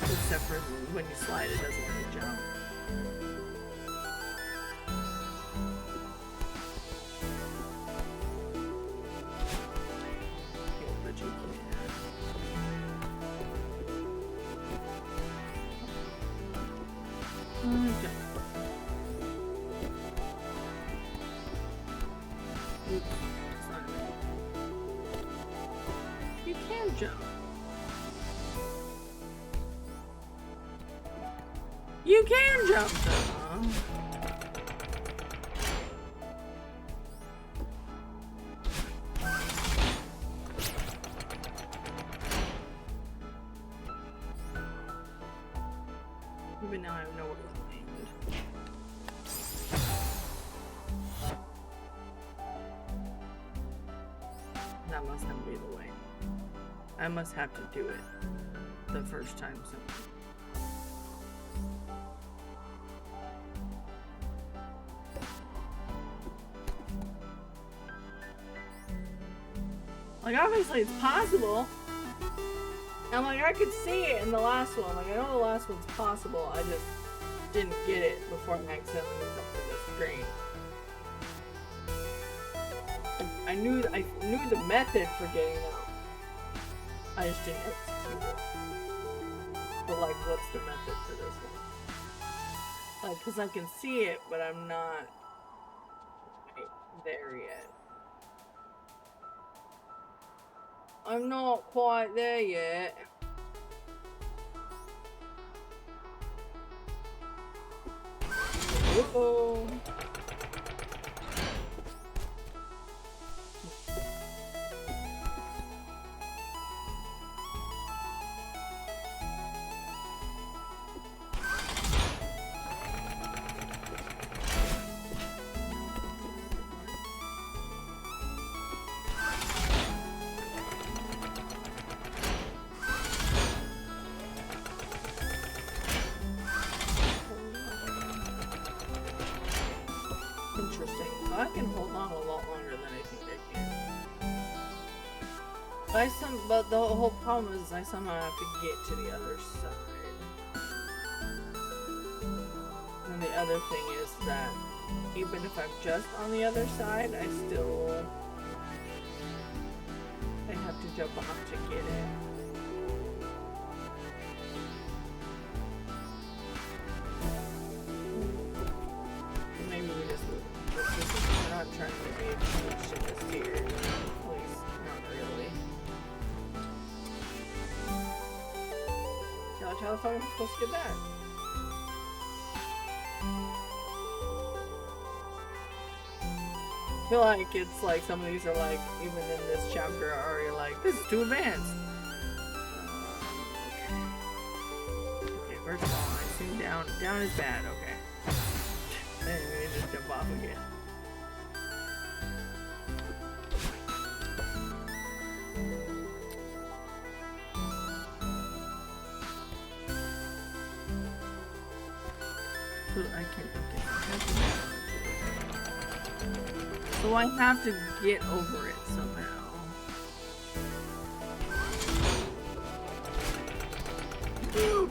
Except for when you slide, it doesn't let you jump. But you can. Jump. You can jump. You can jump though. Even now I know where it's aimed. That must not be the way. I must have to do it the first time something. Like, obviously it's possible. And like, I could see it in the last one. Like, I know the last one's possible. I just didn't get it before I accidentally moved up to the screen. I knew the method for getting out. I just didn't execute it. But like, what's the method for this one? Like, cause I can see it, but I'm not there yet. I'm not quite there yet. Uh-oh. Interesting. So I can hold on a lot longer than I think I can. But the whole problem is I somehow have to get to the other side. And the other thing is that even if I'm just on the other side, I have to jump off to get it. I'm trying to make shit this here. Please, not really. Gosh, how the fuck am I supposed to get that? I feel like it's like some of these are like, even in this chapter, are already like, this is too advanced. Okay, first of all, I assume down is bad, okay. Then we just jump off again. So I have to get over it somehow.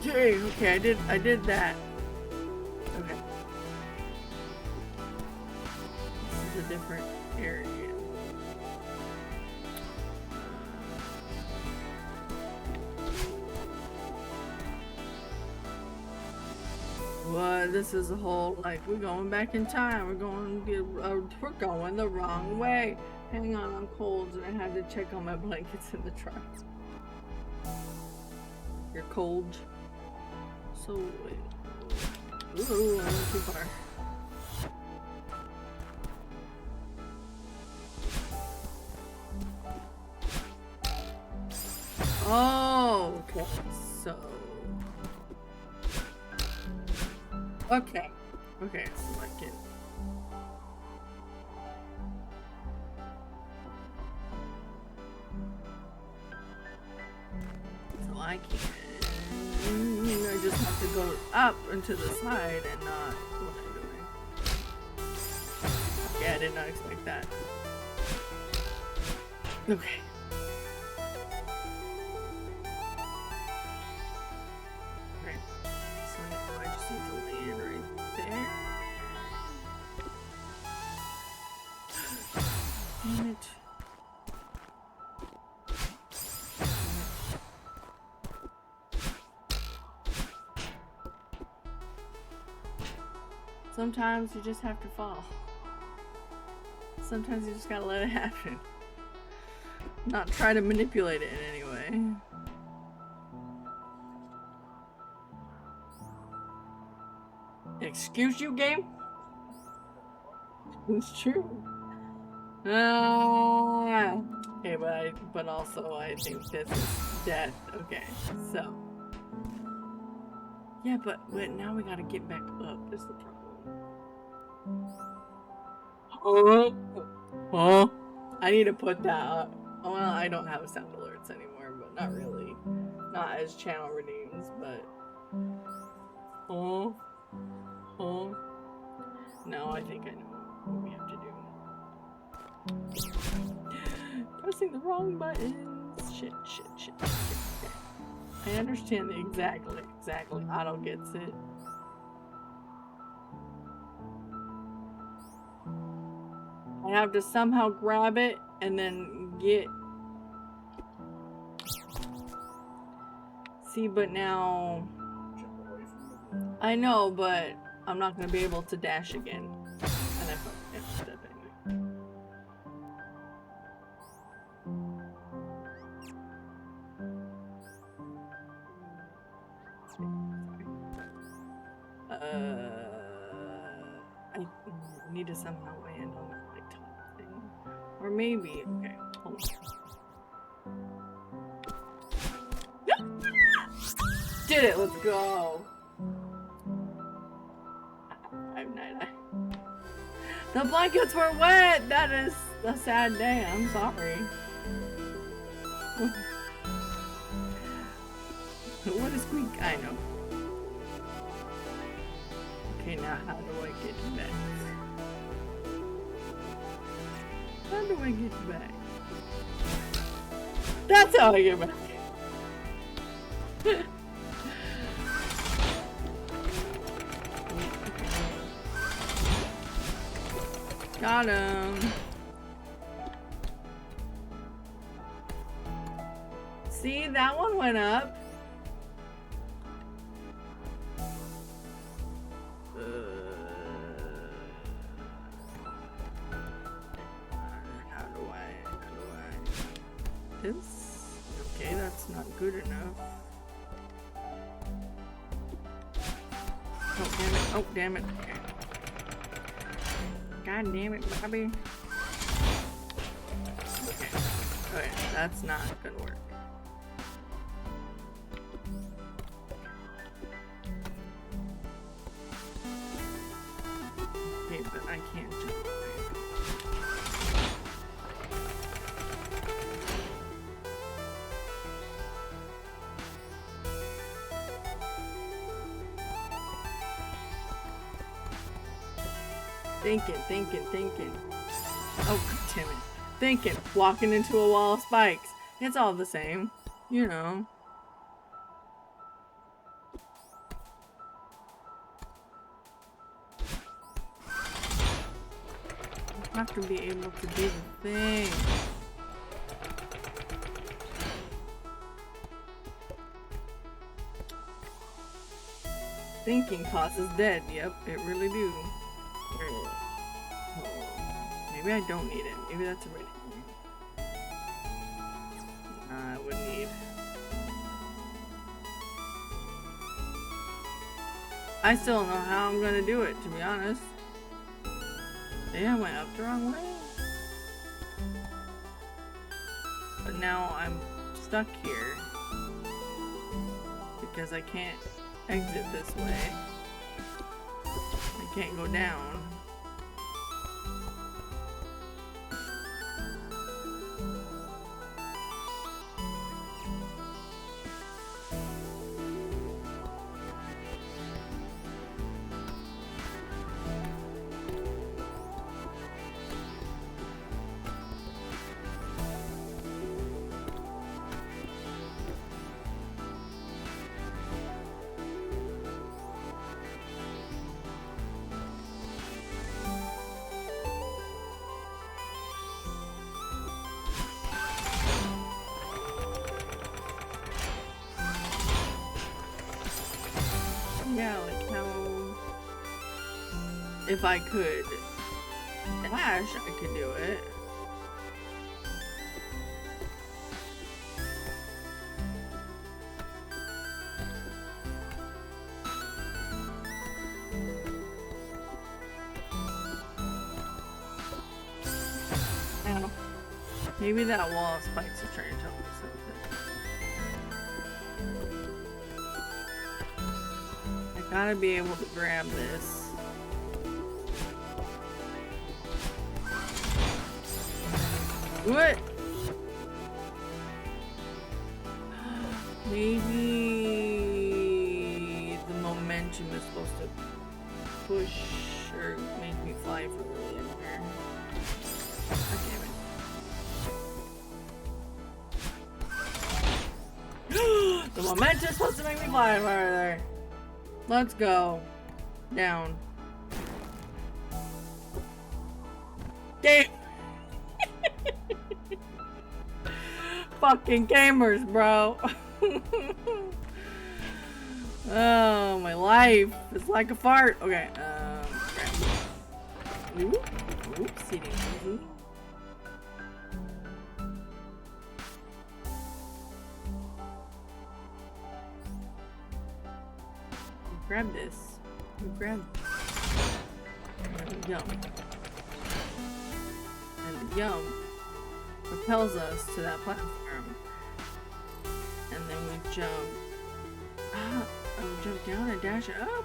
Okay, I did that. Okay. This is a different area. this is a whole, like, we're going back in time. We're going the wrong way. Hang on, I'm cold and I had to check on my blankets in the truck. You're cold. So, wait. Ooh, I went too far. Oh, okay. So. Okay. Okay, so I can. So I can. I just have to go up and to the side and not what I'm doing. Yeah, I did not expect that. Okay. Okay. So now I just need to land right there. Damn it. Sometimes you just have to fall. Sometimes you just gotta let it happen. Not try to manipulate it in any way. Excuse you, game? It's true. Okay, but also I think this is death. Okay, so. Yeah, but now we gotta get back up is the problem. Oh, I need to put that up. Well, I don't have sound alerts anymore, but not really. Not as channel redeems, but. Oh. No, I think I know what we have to do. Pressing the wrong buttons. Shit. I understand exactly. Otto gets it. I have to somehow grab it and then get. See, but now. I know, but I'm not gonna be able to dash again. And I fucked up anyway. I need to somehow land on that like top thing. Or maybe, okay, hold on. Did it, let's go. I'm night. The blankets were wet! That is a sad day, I'm sorry. What a squeak, I know. Okay, now how do I get back? How do I get back? That's how I get back. Got him. See, that one went up. How do I? This? Okay, that's not good enough. Oh, damn it. Okay. God damn it, Bobby. Okay, that's not gonna work. Okay, but I can't jump. Thinking. Oh, damn it. Thinking. Walking into a wall of spikes. It's all the same. You know. I have to be able to do the thing. thinking causes dead. Yep, it really do. Maybe I don't need it. Maybe that's a right. I would need. I still don't know how I'm gonna do it, to be honest. Maybe I went up the wrong way. But now I'm stuck here because I can't exit this way. I can't go down. Yeah, like how... If I could dash, I could do it. Ow. Maybe that wall of spikes are trying to tell me something. I gotta be able to grab this. What? Maybe the momentum is supposed to push or make me fly from really in here. God damn it. The momentum's supposed to make me fly farther. Let's go. Down. Damn. Fucking gamers, bro. Oh, my life is like a fart. Okay, oops, seating easy. Grab this. You grab. And we jump. And the jump propels us to that platform. And then we jump. Ah, I would jump down and dash it up.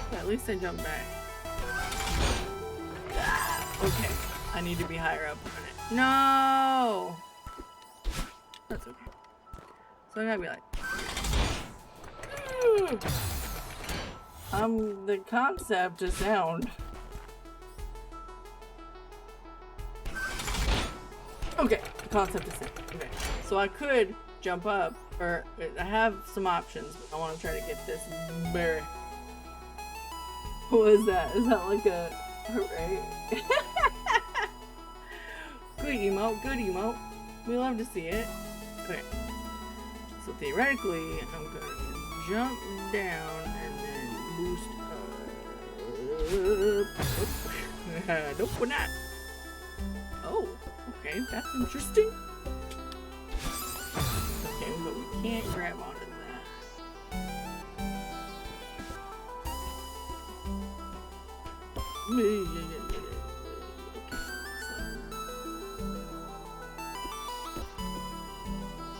But at least I jump back. Okay, I need to be higher up on it. No! That's okay. So I gotta be like, the concept is sound. Okay, the concept is sound. Okay, so I could jump up, or I have some options, but I want to try to get this bear. What is that? Is that like a hooray? Good emote, good emote. We love to see it. Okay. So theoretically, I'm gonna jump down and then boost up. Nope, we're not. Oh, okay, that's interesting. Okay, but we can't grab onto that.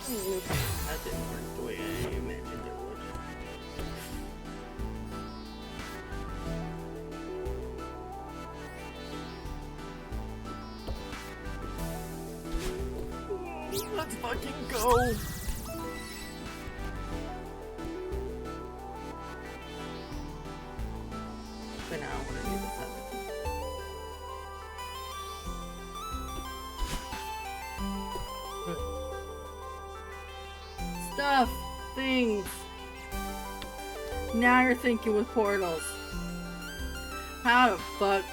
Okay, that didn't work the way I imagined it would. Let's fucking go! But now I want to do the 7. Stuff! Things! Now you're thinking with portals. How the fuck?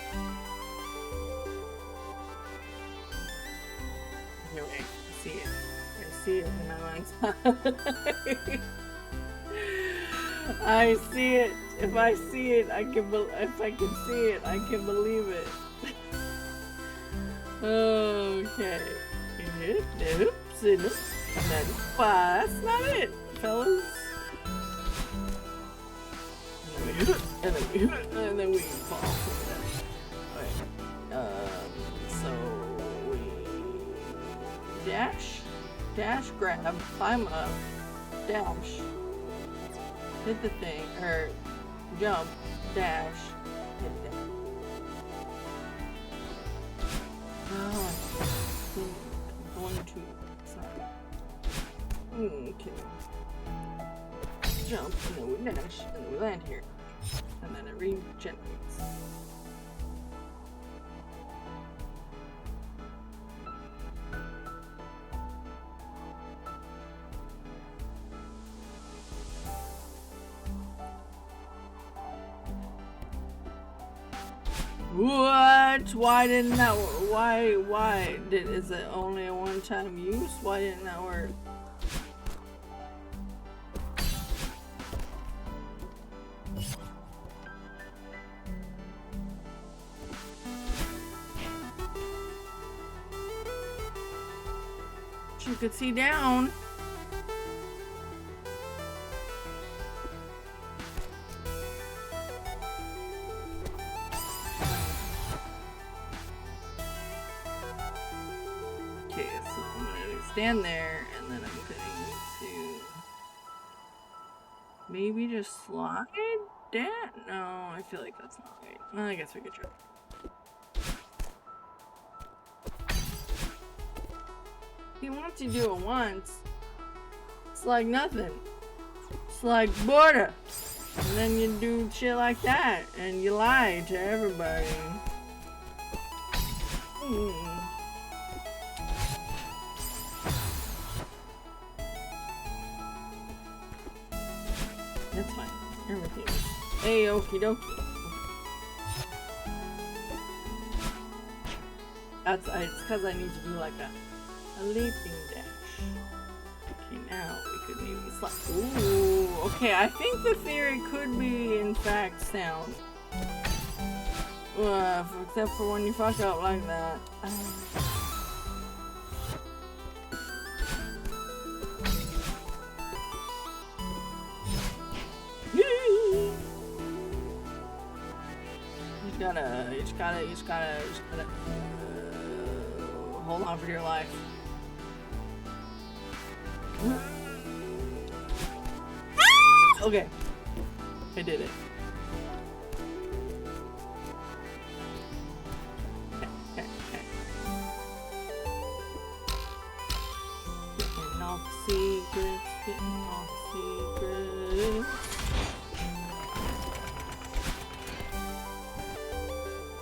Okay, I see it. I see it in my mind's eye. I see it. If I see it, I can. If I can see it, I can believe it. Okay. Oops, and then that's not it, fellas. And then we fall from that. Alright. So we dash, grab, climb up, dash, hit the thing, or jump, dash, hit that. Oh, I'm going to. Sorry. Okay. Jump, and then we dash, and then we land here. And then it regenerates. What? Why didn't that work? Why is it only a one-time use? Why didn't that work? You could see down. Okay, so I'm gonna stand there, and then I'm going to maybe just slide down. No, I feel like that's not right. Well, I guess we could try. Once you do it once, it's like nothing. It's like border. And then you do shit like that, and you lie to everybody. That's fine. Everything. Hey, okie dokie. It's because I need to do like a leaping dash. Okay, now we could maybe slide. Ooh, okay, I think the theory could be, in fact, sound. Except for when you fuck up like that. You just gotta hold on for your life. Okay, I did it. Getting all the secrets, getting all the secrets.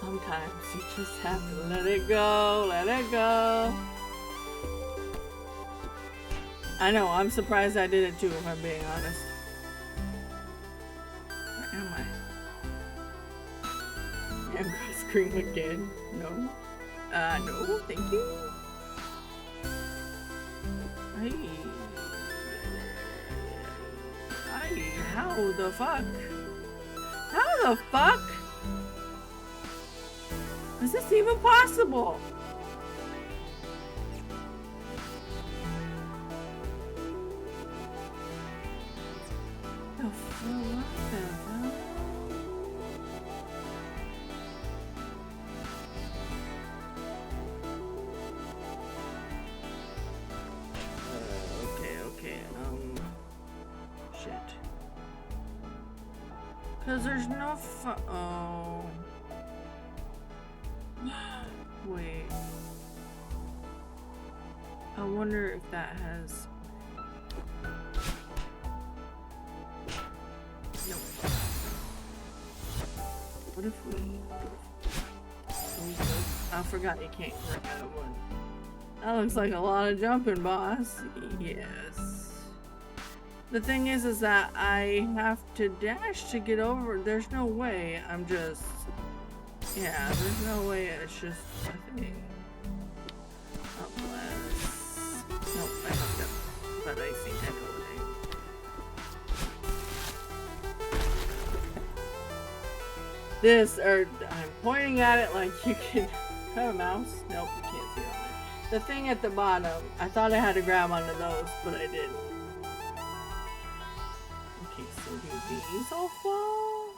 Sometimes you just have to let it go, let it go. I know, I'm surprised I did it too, if I'm being honest. Where am I? I'm gonna scream again. No. No, thank you. How the fuck? How the fuck? Is this even possible? Shit. Cause there's no oh. Wait. I wonder if that has... No. What if we... I forgot you can't work out one. That looks like a lot of jumping, boss. Yes. The thing is that I have to dash to get over. There's no way. I'm just... Yeah, there's no way it's just a thing. Unless... Nope, I fucked up. but I think I know what this, or I'm pointing at it like you can have a mouse. Nope, you can't see it on there. The thing at the bottom, I thought I had to grab onto those, but I didn't. Okay, so do these all fall?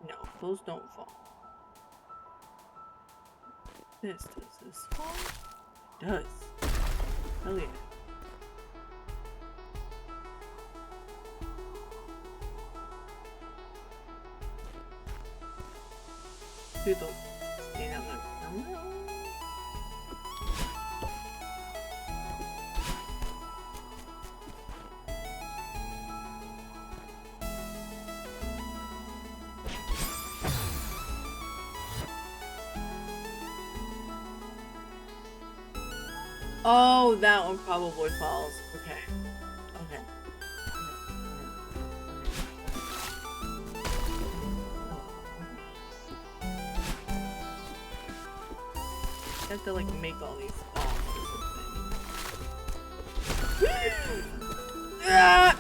No, those don't fall. Does this fall? It does. Hell yeah. Do those stay down there. Oh, that one probably falls. Okay. Okay. I have to like make all these fall or something. Ah!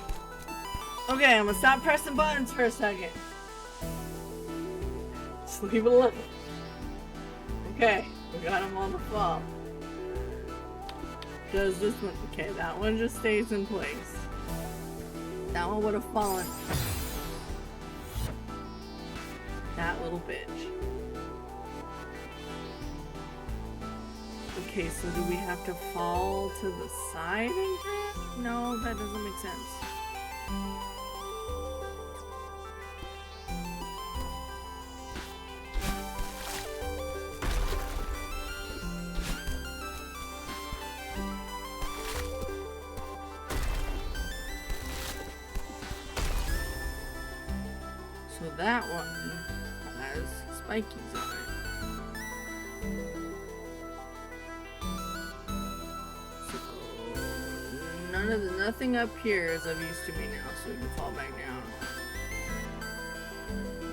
Okay, I'm gonna stop pressing buttons for a second. Just leave it alone. Okay, we got them on the fall. Does this one? Okay, that one just stays in place. That one would have fallen. That little bitch. Okay, so do we have to fall to the side and grab? No, that doesn't make sense. So that one has spikies on it. So nothing up here is of use to me now, so we can fall back down.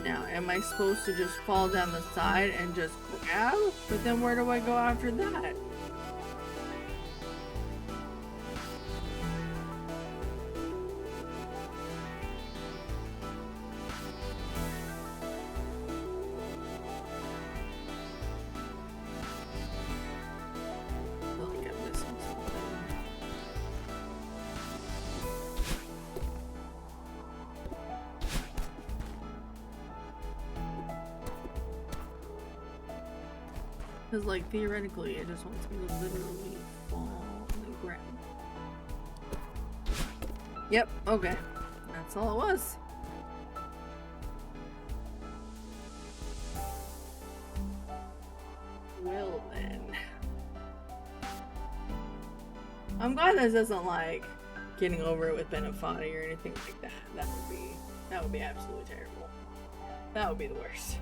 Now, am I supposed to just fall down the side and just grab? But then where do I go after that? Because, like, theoretically, it just wants me to literally fall on the ground. Yep, okay. That's all it was. Well, then. I'm glad this isn't, like, getting over it with Benefani or anything like that. That would be absolutely terrible. That would be the worst.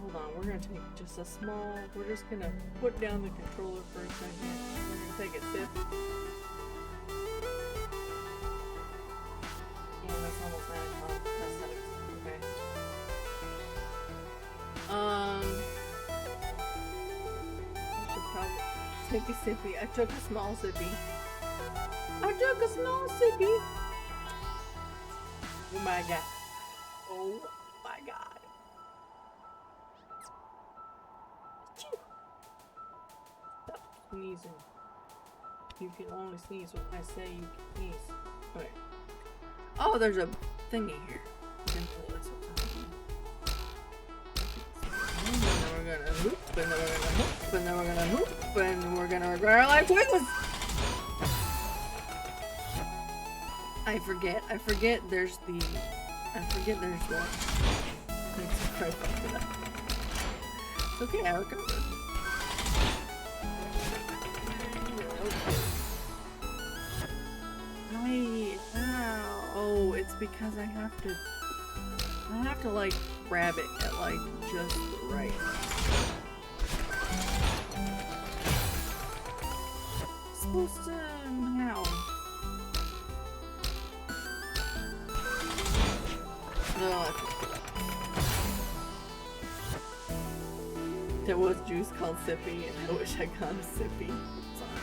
Hold on, we're gonna take just a small, we're just gonna put down the controller for a second. We're gonna take a sip. Yeah, that's almost 9 o'clock. That sucks. Okay. I should probably take a sippy. I took a small sippy. Oh my god. Oh my god. Sneezing. You can only sneeze when I say you can sneeze. Okay. Oh, there's a thingy here. And then we're gonna hoop, and then we're gonna hoop, and then we're gonna hoop, and we're gonna regret our life choices. I forget there's the. Thanks for that. It's okay, I recovered. Wait, ow. Oh, it's because I have to like grab it at like just the right. Supposed to how? No, I think There was juice called Sippy, and I wish I got a Sippy. Sorry.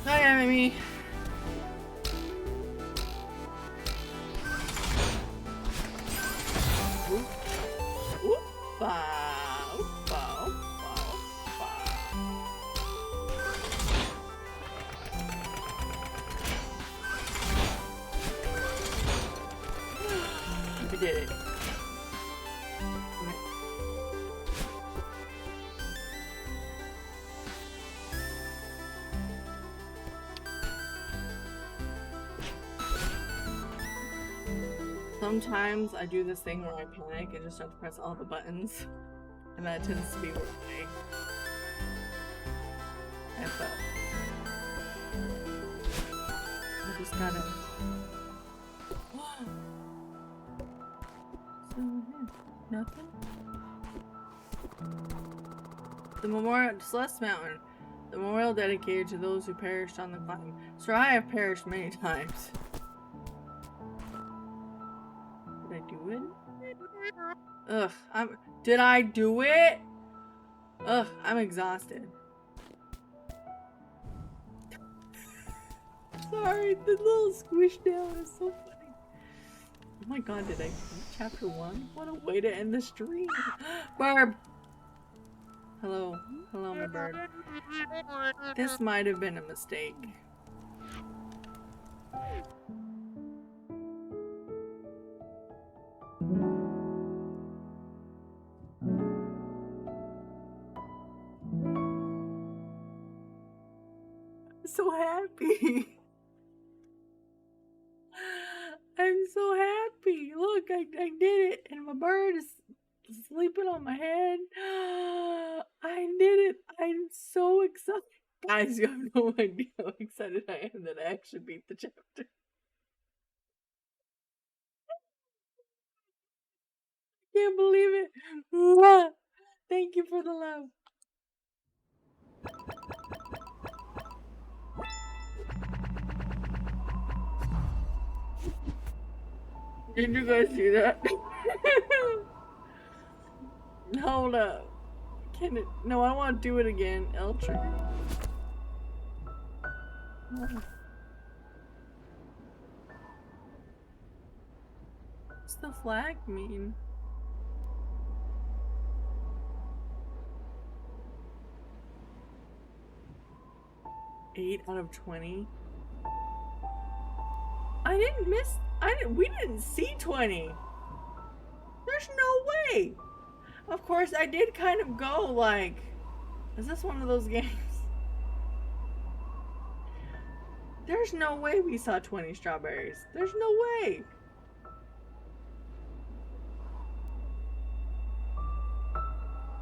Hi, Amy. We did it. Sometimes I do this thing where I panic and just start to press all the buttons, and that tends to be what I felt. I just gotta. So nothing. The memorial to Celeste Mountain, the memorial dedicated to those who perished on the climb. Sir, I have perished many times. Did I do it? Ugh, did I do it? Ugh, I'm exhausted. Sorry, the little squish down is so funny. Oh my god, did I beat chapter 1? What a way to end the stream. Barb! Hello. Hello, my bird. This might have been a mistake. So happy. I'm so happy. Look, I did it, and my bird is sleeping on my head. I did it. I'm so excited. Guys, you have no idea how excited I am that I actually beat the chapter. Can't believe it. Mwah. Thank you for the love. Did you guys see that? Hold up. Can it? No, I want to do it again. L trigger. What's the flag mean? Eight out of 20. We didn't see 20. There's no way. Of course, I did kind of go like, is this one of those games? There's no way we saw 20 strawberries. There's no way.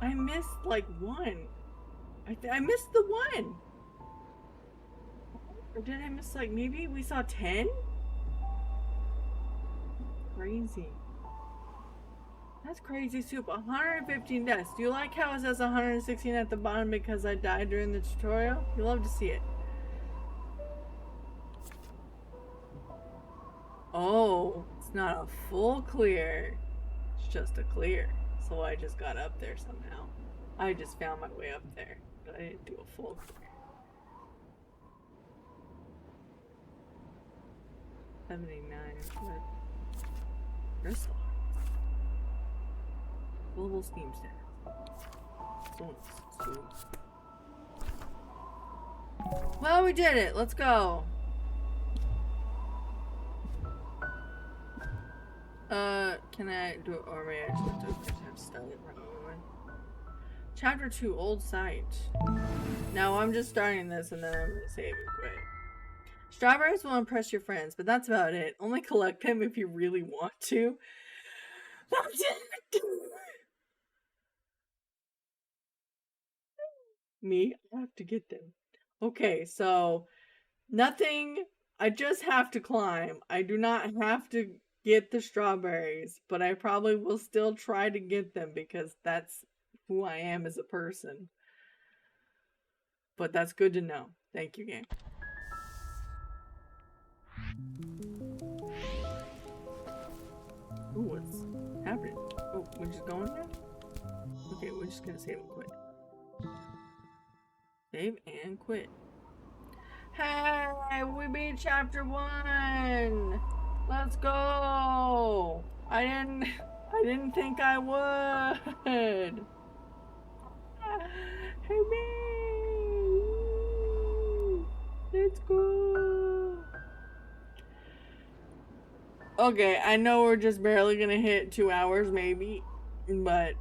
I missed like one. I missed the one. Or did I miss like, maybe we saw 10? Crazy. That's crazy soup. 115 deaths. Do you like how it says 116 at the bottom because I died during the tutorial? You love to see it. Oh, it's not a full clear. It's just a clear. So I just got up there somehow. I just found my way up there, but I didn't do a full clear. 79. But crystal. Global Steam status. Well, we did it. Let's go. Can I do it? Or maybe I just have to start it wrong. Chapter 2, Old Sight. Now I'm just starting this and then I'm gonna save and quit. Strawberries will impress your friends, but that's about it. Only collect them if you really want to. That's it! Me, I have to get them. Okay, so nothing. I just have to climb. I do not have to get the strawberries, but I probably will still try to get them because that's who I am as a person. But that's good to know. Thank you, game. Ooh, what's happening? Oh, we're just going now? Okay, we're just gonna save and quit. Save and quit. Hey, we beat chapter 1! Let's go! I didn't think I would! Hey, me! Let's go! Okay, I know we're just barely gonna hit 2 hours, maybe, but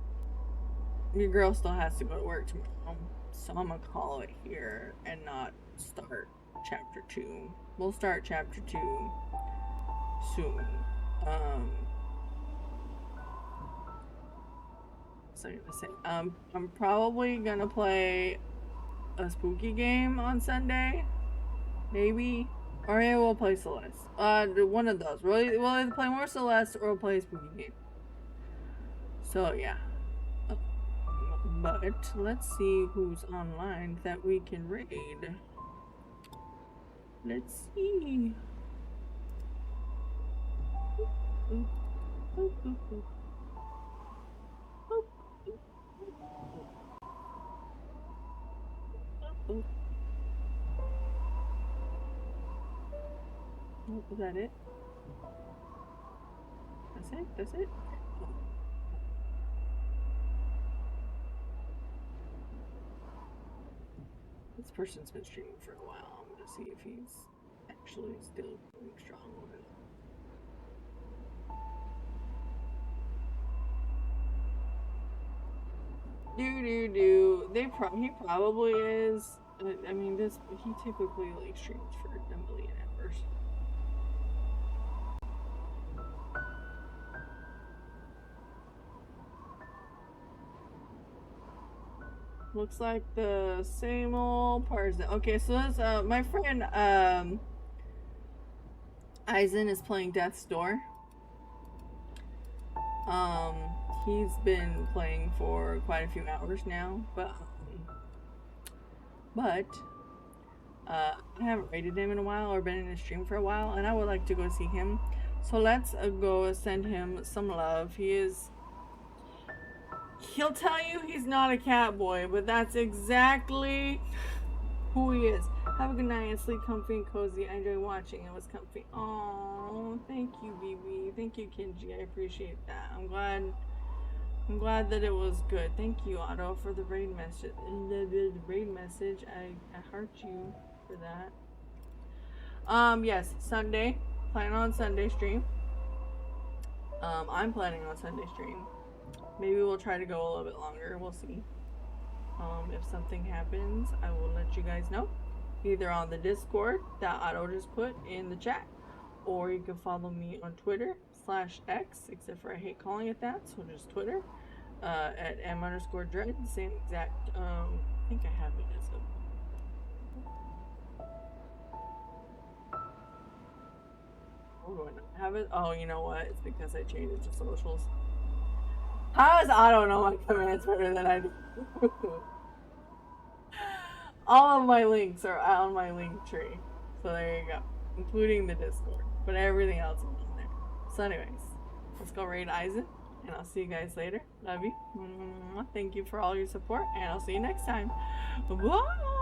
your girl still has to go to work tomorrow, so I'm gonna call it here and not start chapter 2. We'll start chapter 2 soon. So I'm gonna say, I'm probably gonna play a spooky game on Sunday, maybe, or maybe we'll play Celeste. One of those. We'll either play more Celeste or we'll play a spooky game. So yeah. But let's see who's online that we can raid. Let's see. Is that it? That's it? That's it? This person's been streaming for a while. I'm gonna see if he's actually still going strong with it. He probably is. I mean, he typically like streams for a million hours. Looks like the same old person. Okay, so that's my friend Eisen is playing Death's Door. He's been playing for quite a few hours now, but I haven't rated him in a while or been in his stream for a while, and I would like to go see him. So let's go send him some love. He'll tell you he's not a cat boy, but that's exactly who he is. Have a good night and sleep comfy and cozy. I enjoy watching. It was comfy. Oh, thank you, BB. Thank you, Kenji. I appreciate that. I'm glad that it was good. Thank you, Otto, for the raid message. I heart you for that. Yes, Sunday. Plan on Sunday stream. I'm planning on Sunday stream. Maybe we'll try to go a little bit longer. We'll see. If something happens, I will let you guys know. Either on the Discord that Otto just put in the chat, or you can follow me on Twitter /X, except for I hate calling it that, so just Twitter, at m_dread, same exact, I think I have it as a... Oh, do I not have it? Oh, you know what? It's because I changed it to socials. How does Otto know my commands better than I do? All of my links are on my link tree. So there you go. Including the Discord. But everything else is on there. So anyways, let's go raid Eisen. And I'll see you guys later. Love you. Thank you for all your support. And I'll see you next time. Bye!